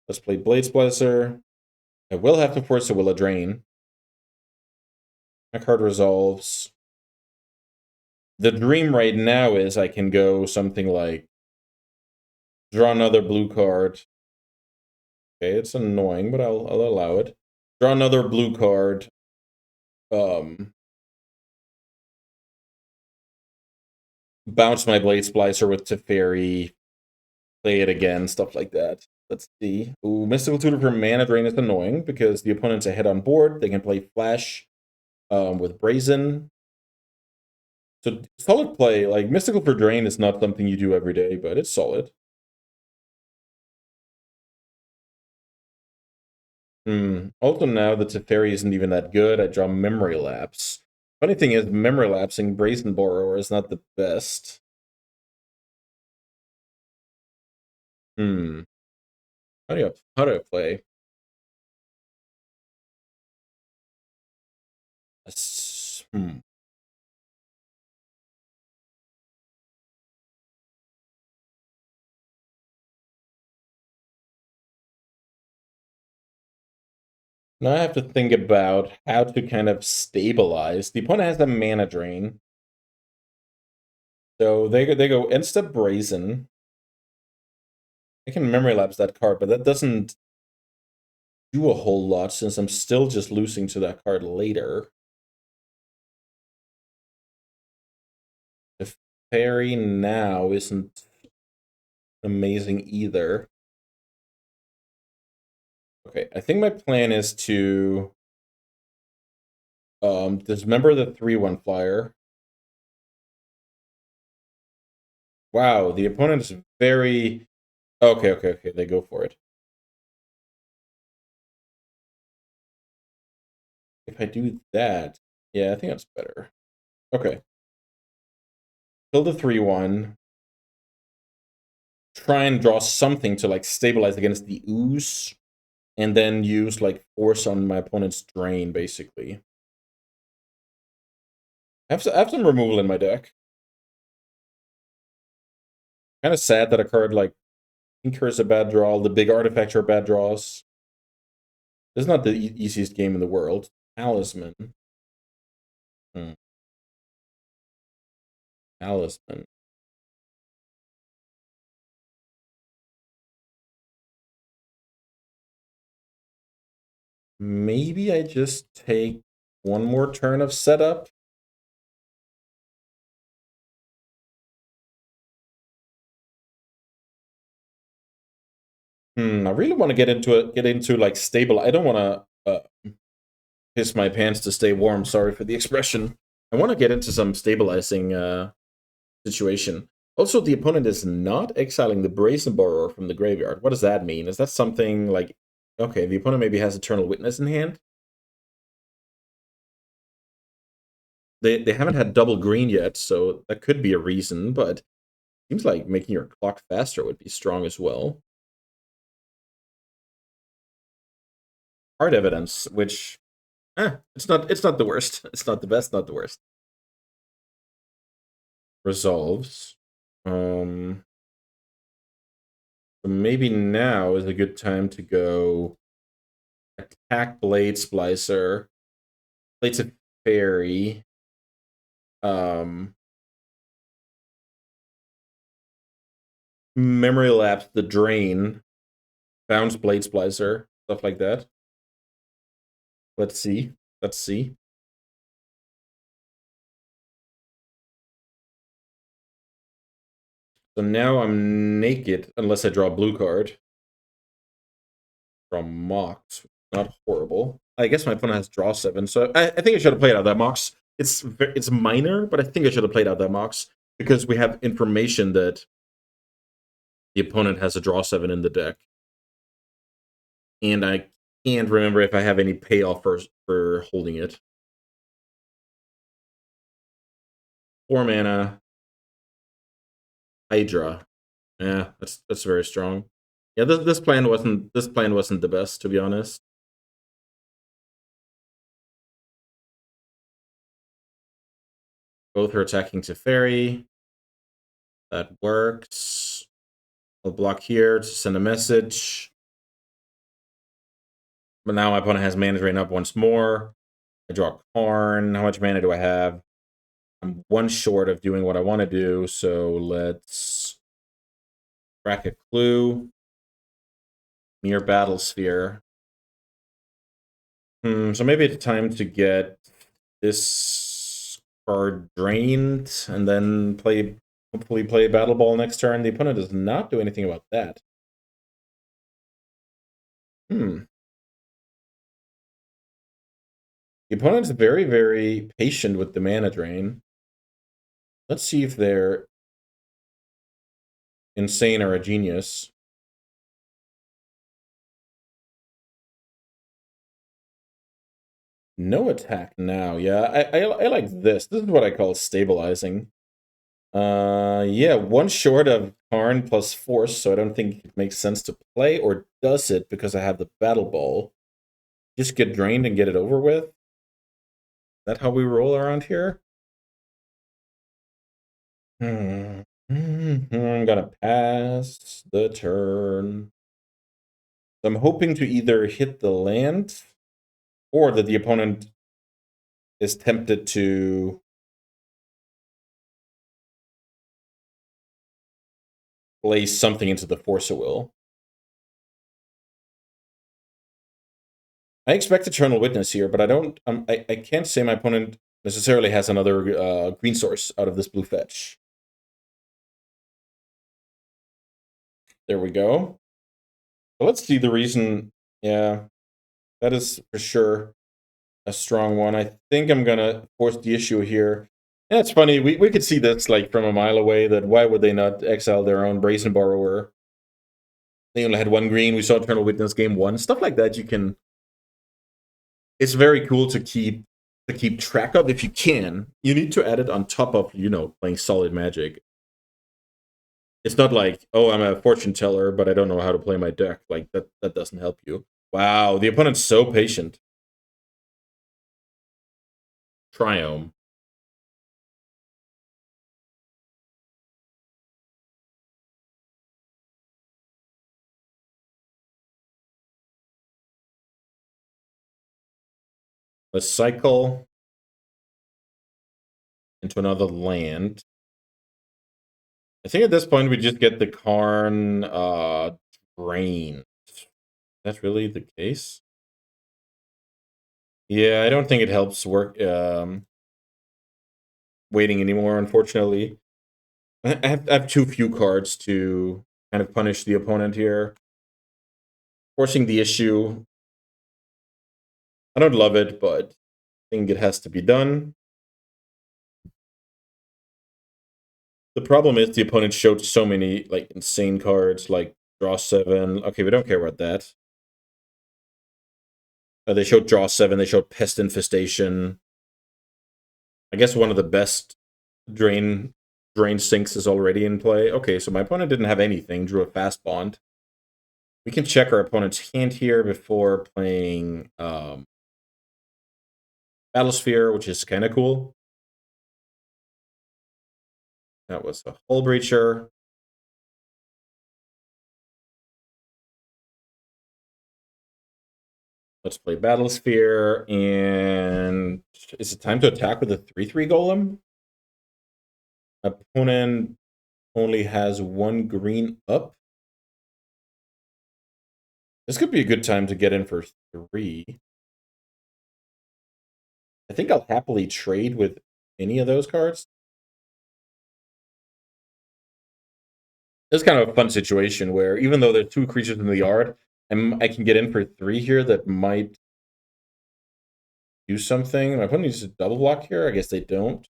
Let's play Blade Splicer. I will have to force a Will a Drain. My card resolves. The dream right now is I can go something like draw another blue card. Okay, it's annoying, but I'll allow it. Draw another blue card. Bounce my Blade Splicer with Teferi. Play it again, stuff like that. Let's see. Ooh, Mystical Tutor for Mana Drain is annoying because the opponent's ahead on board. They can play Flash with Brazen. So solid play. Like Mystical for Drain is not something you do every day, but it's solid. Also now the Teferi isn't even that good. I draw Memory Lapse. Funny thing is, Memory Lapsing Brazen Borrower is not the best. How do I play? Now I have to think about how to kind of stabilize. The opponent has a mana drain. So they go insta Brazen. I can Memory Lapse that card, but that doesn't do a whole lot since I'm still just losing to that card later. The Fairy now isn't amazing either. Okay, I think my plan is to dismember the 3/1 flyer. Wow, the opponent is very okay, they go for it. If I do that, yeah, I think that's better. Okay. Kill the 3/1. Try and draw something to like stabilize against the ooze. And then use like force on my opponent's drain, basically. I have some removal in my deck. Kind of sad that a card like Tinker is a bad draw. The big artifacts are bad draws. This is not the easiest game in the world. Talisman. Talisman. Maybe I just take one more turn of setup. I really want to get into like stable. I don't want to piss my pants to stay warm. Sorry for the expression. I want to get into some stabilizing situation. Also, the opponent is not exiling the Brazen Borrower from the graveyard. What does that mean? Is that something like, okay, the opponent maybe has Eternal Witness in hand? They haven't had double green yet, so that could be a reason, but seems like making your clock faster would be strong as well. Hard evidence, which it's not the worst. It's not the best, not the worst. Resolves. So maybe now is a good time to go attack Blade Splicer, Blades of Fairy, Memory Lapse, the Drain, Bounce Blade Splicer, stuff like that. Let's see. Let's see. So now I'm naked unless I draw a blue card. Draw Mox. Not horrible. I guess my opponent has draw 7, so I think I should have played out that Mox. It's minor, but I think I should have played out that Mox because we have information that the opponent has a draw 7 in the deck. And I can't remember if I have any payoff for holding it. 4 mana. Hydra. Yeah, that's very strong. Yeah, this plan wasn't the best, to be honest. Both are attacking Teferi. That works. I'll block here to send a message. But now my opponent has mana drain up once more. I draw a Karn. How much mana do I have? I'm one short of doing what I want to do, so let's crack a clue. Near Battle Sphere. So maybe it's time to get this card drained and then hopefully play Battle Ball next turn. The opponent does not do anything about that. The opponent's very, very patient with the mana drain. Let's see if they're insane or a genius. No attack now. Yeah, I like this. This is what I call stabilizing. Yeah, one short of Karn plus Force, so I don't think it makes sense to play, or does it because I have the Battle Ball? Just get drained and get it over with? Is that how we roll around here? I'm gonna pass the turn. I'm hoping to either hit the land or that the opponent is tempted to place something into the Force of Will. I expect Eternal Witness here, but I don't. I can't say my opponent necessarily has another green source out of this blue fetch. There we go. So let's see the reason. Yeah, that is for sure a strong one. I think I'm gonna force the issue here. Yeah, it's funny. We could see this like from a mile away. That why would they not exile their own Brazen Borrower? They only had one green. We saw Eternal Witness game 1. Stuff like that you can. It's very cool to keep track of if you can. You need to add it on top of playing solid Magic. It's not like, oh, I'm a fortune teller, but I don't know how to play my deck. Like that doesn't help you. Wow, the opponent's so patient. Triome. Let's cycle into another land. I think at this point we just get the Karn drained. That's really the case? Yeah, I don't think it helps work waiting anymore, unfortunately. I have too few cards to kind of punish the opponent here. Forcing the issue. I don't love it, but I think it has to be done. The problem is the opponent showed so many like insane cards, like draw 7. Okay, we don't care about that. They showed draw 7. They showed Pest Infestation. I guess one of the best drain sinks is already in play. Okay, so my opponent didn't have anything. Drew a fast bond. We can check our opponent's hand here before playing Battlesphere, which is kind of cool. That was a Hull Breacher. Let's play Battlesphere, and is it time to attack with a 3/3 golem? Opponent only has 1 green up. This could be a good time to get in for 3. I think I'll happily trade with any of those cards. It's kind of a fun situation where even though there's 2 creatures in the yard, I can get in for 3 here that might do something. My opponent needs to double block here. I guess they don't.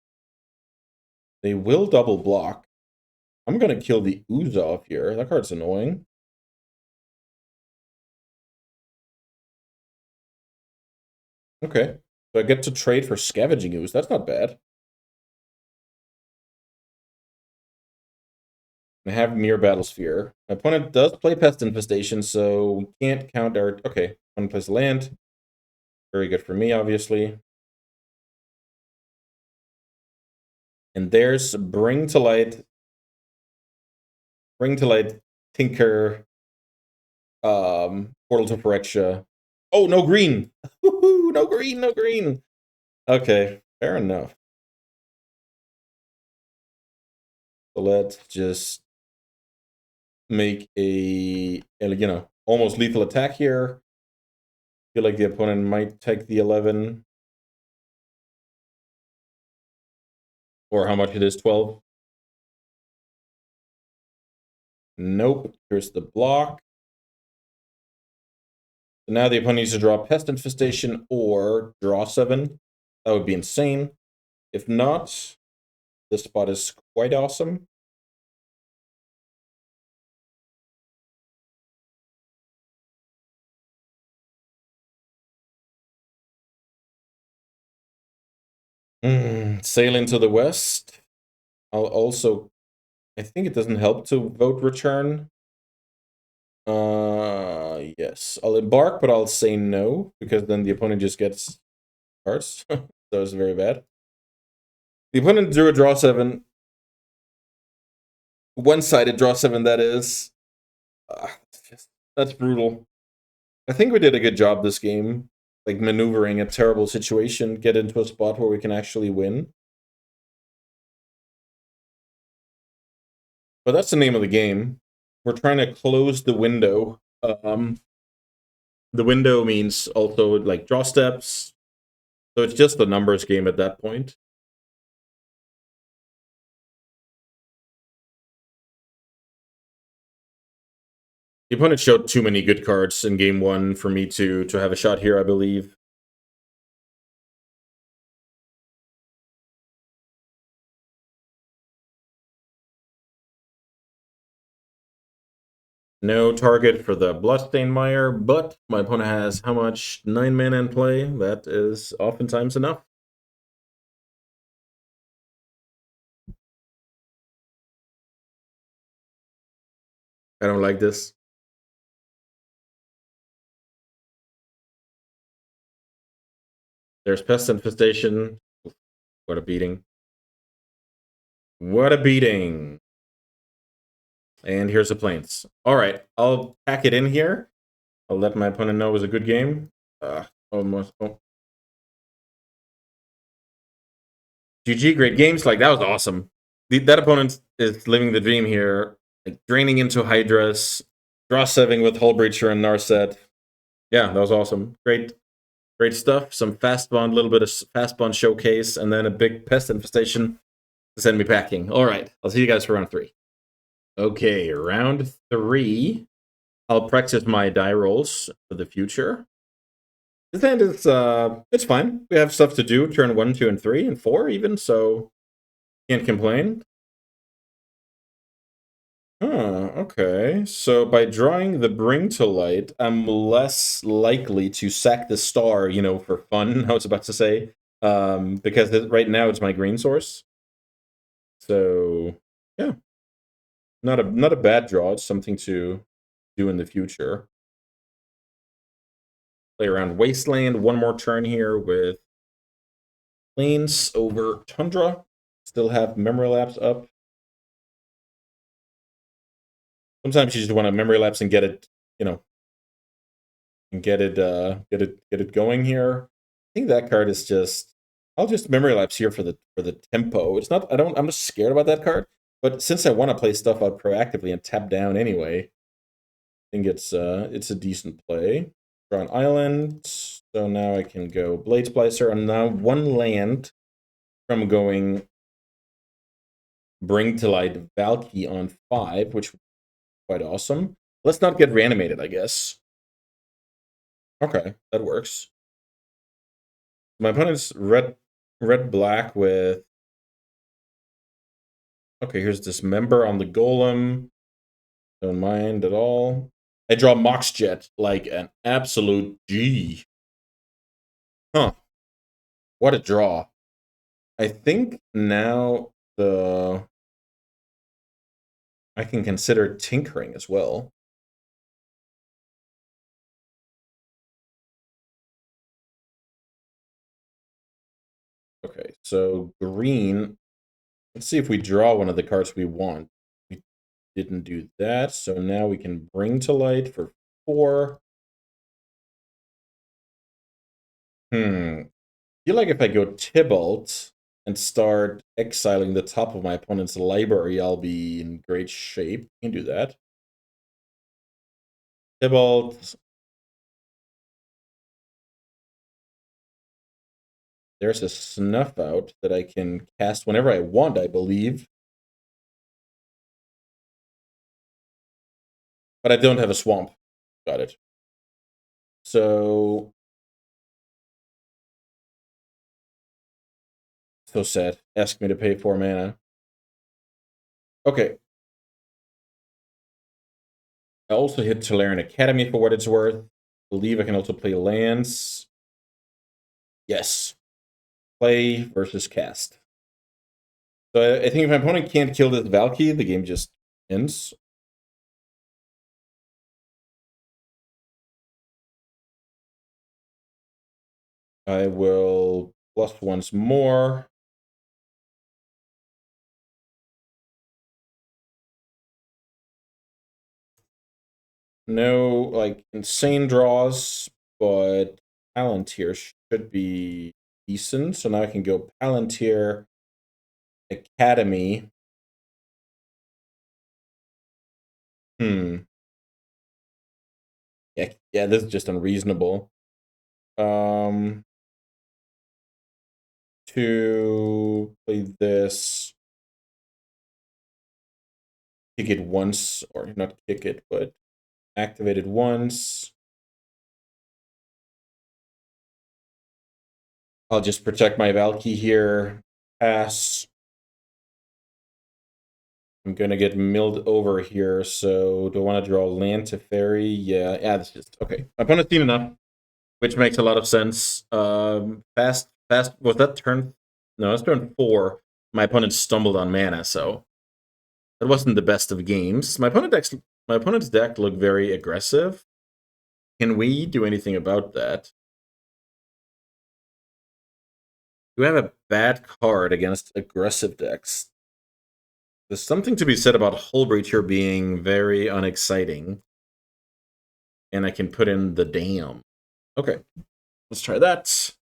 They will double block. I'm going to kill the Ooze off here. That card's annoying. Okay. So I get to trade for Scavenging Ooze. That's not bad. I have Mirror Battlesphere. My opponent does play Pest Infestation, so we can't count our... Okay, opponent plays land. Very good for me, obviously. And there's Bring to Light, Tinker, Portal to Phyrexia. Oh, no green! No green, no green! Okay, fair enough. So let's just make a almost lethal attack here. Feel like the opponent might take the 11. Or how much it is, 12? Nope. Here's the block. So now the opponent needs to draw Pest Infestation or draw 7. That would be insane. If not, this spot is quite awesome. Sail into the west. I'll also... I think it doesn't help to vote return. Yes. I'll embark, but I'll say no, because then the opponent just gets cards. That was very bad. The opponent drew a draw 7. One-sided draw 7, that is. That's brutal. I think we did a good job this game, like maneuvering a terrible situation, get into a spot where we can actually win. But that's the name of the game. We're trying to close the window. The window means also like draw steps. So it's just the numbers game at that point. The opponent showed too many good cards in game 1 for me to have a shot here, I believe. No target for the Bloodstained Mire, but my opponent has how much? 9 mana in play. That is oftentimes enough. I don't like this. There's Pest Infestation. What a beating. What a beating. And here's the Plains. All right, I'll pack it in here. I'll let my opponent know it was a good game. Almost. Oh. GG, great games. Like, that was awesome. That opponent is living the dream here. Like, draining into Hydras, draw 7 with Hull Breacher and Narset. Yeah, that was awesome. Great stuff. Some Fast Bond, a little bit of Fast Bond showcase, and then a big Pest Infestation to send me packing. All right, I'll see you guys for round 3. Okay, round 3. I'll practice my die rolls for the future. This hand is, it's fine. We have stuff to do, turn 1, 2, and 3, and 4 even, so can't complain. Okay. So by drawing the Bring to Light, I'm less likely to sack the star, for fun, I was about to say, because right now it's my green source. So, yeah. Not a bad draw. It's something to do in the future. Play around Wasteland. One more turn here with Plains over Tundra. Still have Memory Lapse up. Sometimes you just want to Memory Lapse and get it, and get it going here. I think that card is just. I'll just memory lapse here for the tempo. It's not. I'm just scared about that card. But since I want to play stuff out proactively and tap down anyway, I think it's a decent play. Draw an island. So now I can go Blade Splicer. I'm now one land from going Bring to Light Valky on 5, which was quite awesome. Let's not get reanimated, I guess. Okay, that works. My opponent's red black with. Okay, here's Dismember on the Golem. Don't mind at all. I draw Mox Jet like an absolute G. Huh. What a draw. I think now I can consider tinkering as well. Okay, so green. Let's see if we draw one of the cards we want. We didn't do that, so now we can Bring to Light for 4. I feel like if I go Tybalt and start exiling the top of my opponent's library, I'll be in great shape. You can do that. Tybalt. There's a Snuff Out that I can cast whenever I want, I believe. But I don't have a Swamp. Got it. So sad. Ask me to pay 4 mana. Okay. I also hit Tolarian Academy for what it's worth. I believe I can also play lands. Yes. Play versus cast. So I think if my opponent can't kill this Valky, the game just ends. I will plus once more. No, like, insane draws, but Palantir should be decent. So now I can go Palantir Academy. Yeah, this is just unreasonable. To play this, kick it once, or not kick it, but activate it once. I'll just protect my Valky here. Pass. I'm gonna get milled over here, so do I want to draw land to fairy? Yeah, that's just okay. My opponent's seen enough, which makes a lot of sense. Fast. Was that turn? No, it's turn 4. My opponent stumbled on mana, so that wasn't the best of games. My opponent's deck looked very aggressive. Can we do anything about that? Do we have a bad card against aggressive decks? There's something to be said about Hull Breach here being very unexciting. And I can put in the dam. Okay, let's try that.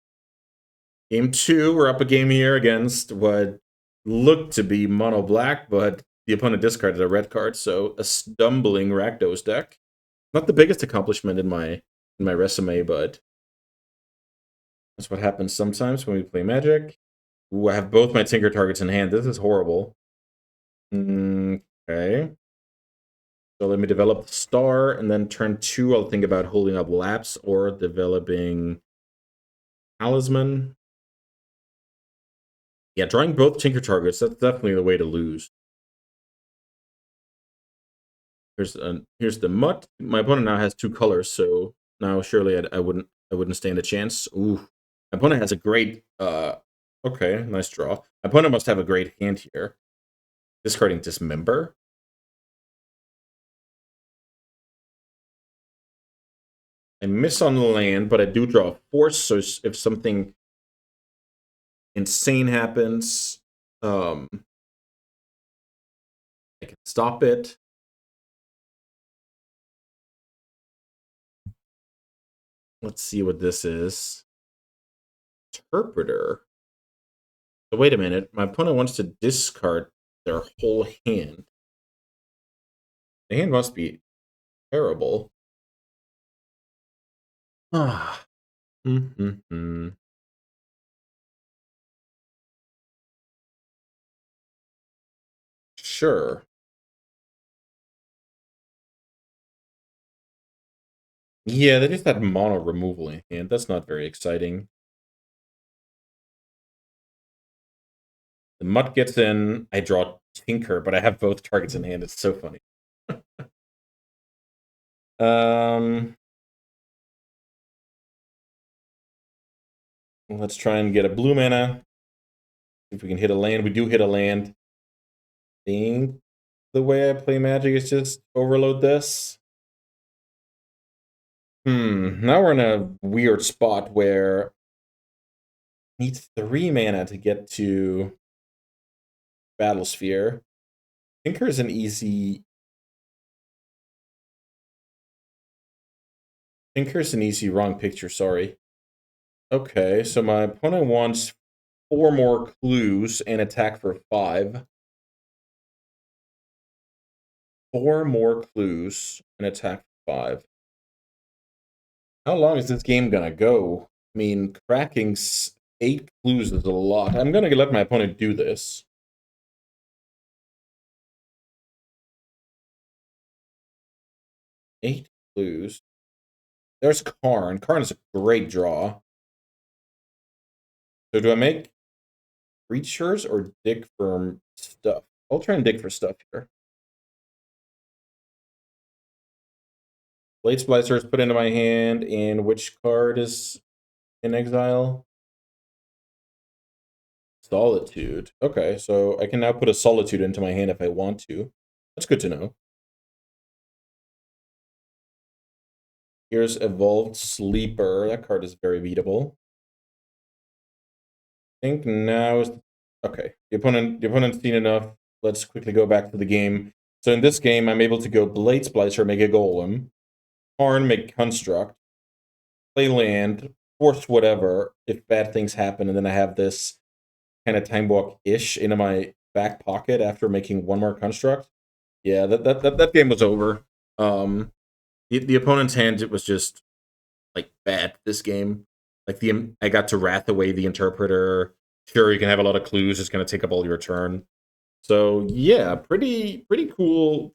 Game 2, we're up a game here against what looked to be mono black, but the opponent discarded a red card, so a stumbling Rakdos deck. Not the biggest accomplishment in my resume, but that's what happens sometimes when we play Magic. Ooh, I have both my Tinker targets in hand. This is horrible. Okay. So let me develop the Star, and then turn 2, I'll think about holding up Lapse or developing Talisman. Yeah, drawing both Tinker targets, that's definitely the way to lose. Here's the Mutt. My opponent now has 2 colors, so now surely I wouldn't stand a chance. Ooh. My opponent has a great okay, nice draw. My opponent must have a great hand here. Discarding Dismember. I miss on the land, but I do draw a Force, so if something insane happens, I can stop it. Let's see what this is. Interpreter. So wait a minute. My opponent wants to discard their whole hand. The hand must be terrible. Ah. Sure. Yeah, they just had mono removal in hand. That's not very exciting. The Mutt gets in. I draw Tinker, but I have both targets in hand. It's so funny. Let's try and get a blue mana. If we can hit a land, we do hit a land. I think the way I play Magic is just overload this. Now we're in a weird spot where I need 3 mana to get to Battlesphere. Tinker is an easy. Tinker's an easy wrong picture, sorry. Okay, so my opponent wants 4 more clues and attack for 5. 4 more clues and attack for 5. How long is this game gonna go? I mean, cracking 8 clues is a lot. I'm gonna let my opponent do this. 8 clues. There's Karn. Karn is a great draw. So do I make creatures or dig for stuff? I'll try and dig for stuff here. Blade Splicer is put into my hand, and which card is in exile? Solitude. Okay, so I can now put a Solitude into my hand if I want to. That's good to know. Here's Evolved Sleeper. That card is very beatable. I think now is okay. The opponent's seen enough. Let's quickly go back to the game. So in this game, I'm able to go Blade Splicer, make a Golem, Karn, make Construct, play land, force whatever if bad things happen, and then I have this kind of Time Walk-ish into my back pocket after making 1 more Construct. Yeah, that game was over. The opponent's hand, it was just like bad this game. Like I got to wrath away the Interpreter. Sure, you can have a lot of clues. It's gonna take up all your turn. So yeah, pretty cool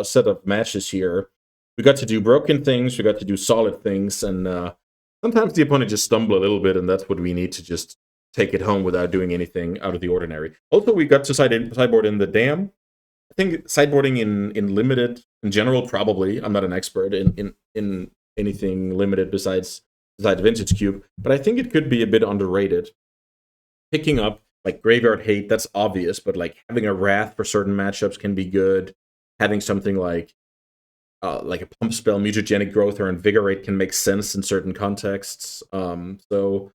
set of matches here. We got to do broken things. We got to do solid things, and sometimes the opponent just stumble a little bit, and that's what we need to just take it home without doing anything out of the ordinary. Also, we got to sideboard in the Dam. I think sideboarding in limited in general, probably. I'm not an expert in anything limited besides Vintage Cube, but I think it could be a bit underrated. Picking up like Graveyard Hate, that's obvious, but like having a Wrath for certain matchups can be good. Having something like a Pump Spell, Mutagenic Growth, or Invigorate can make sense in certain contexts. So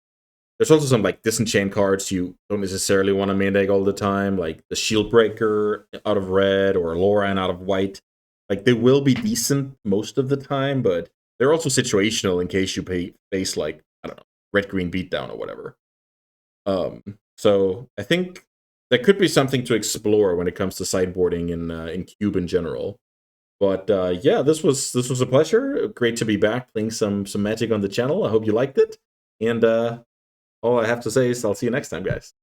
there's also some like Disenchant cards you don't necessarily want to main deck all the time, like the Shield Breaker out of red or Loran out of white. Like they will be decent most of the time, but they're also situational in case you face like, I don't know, red-green beatdown or whatever. So I think that could be something to explore when it comes to sideboarding in Cube in general. But yeah, this was a pleasure. Great to be back playing some Magic on the channel. I hope you liked it. And all I have to say is I'll see you next time, guys.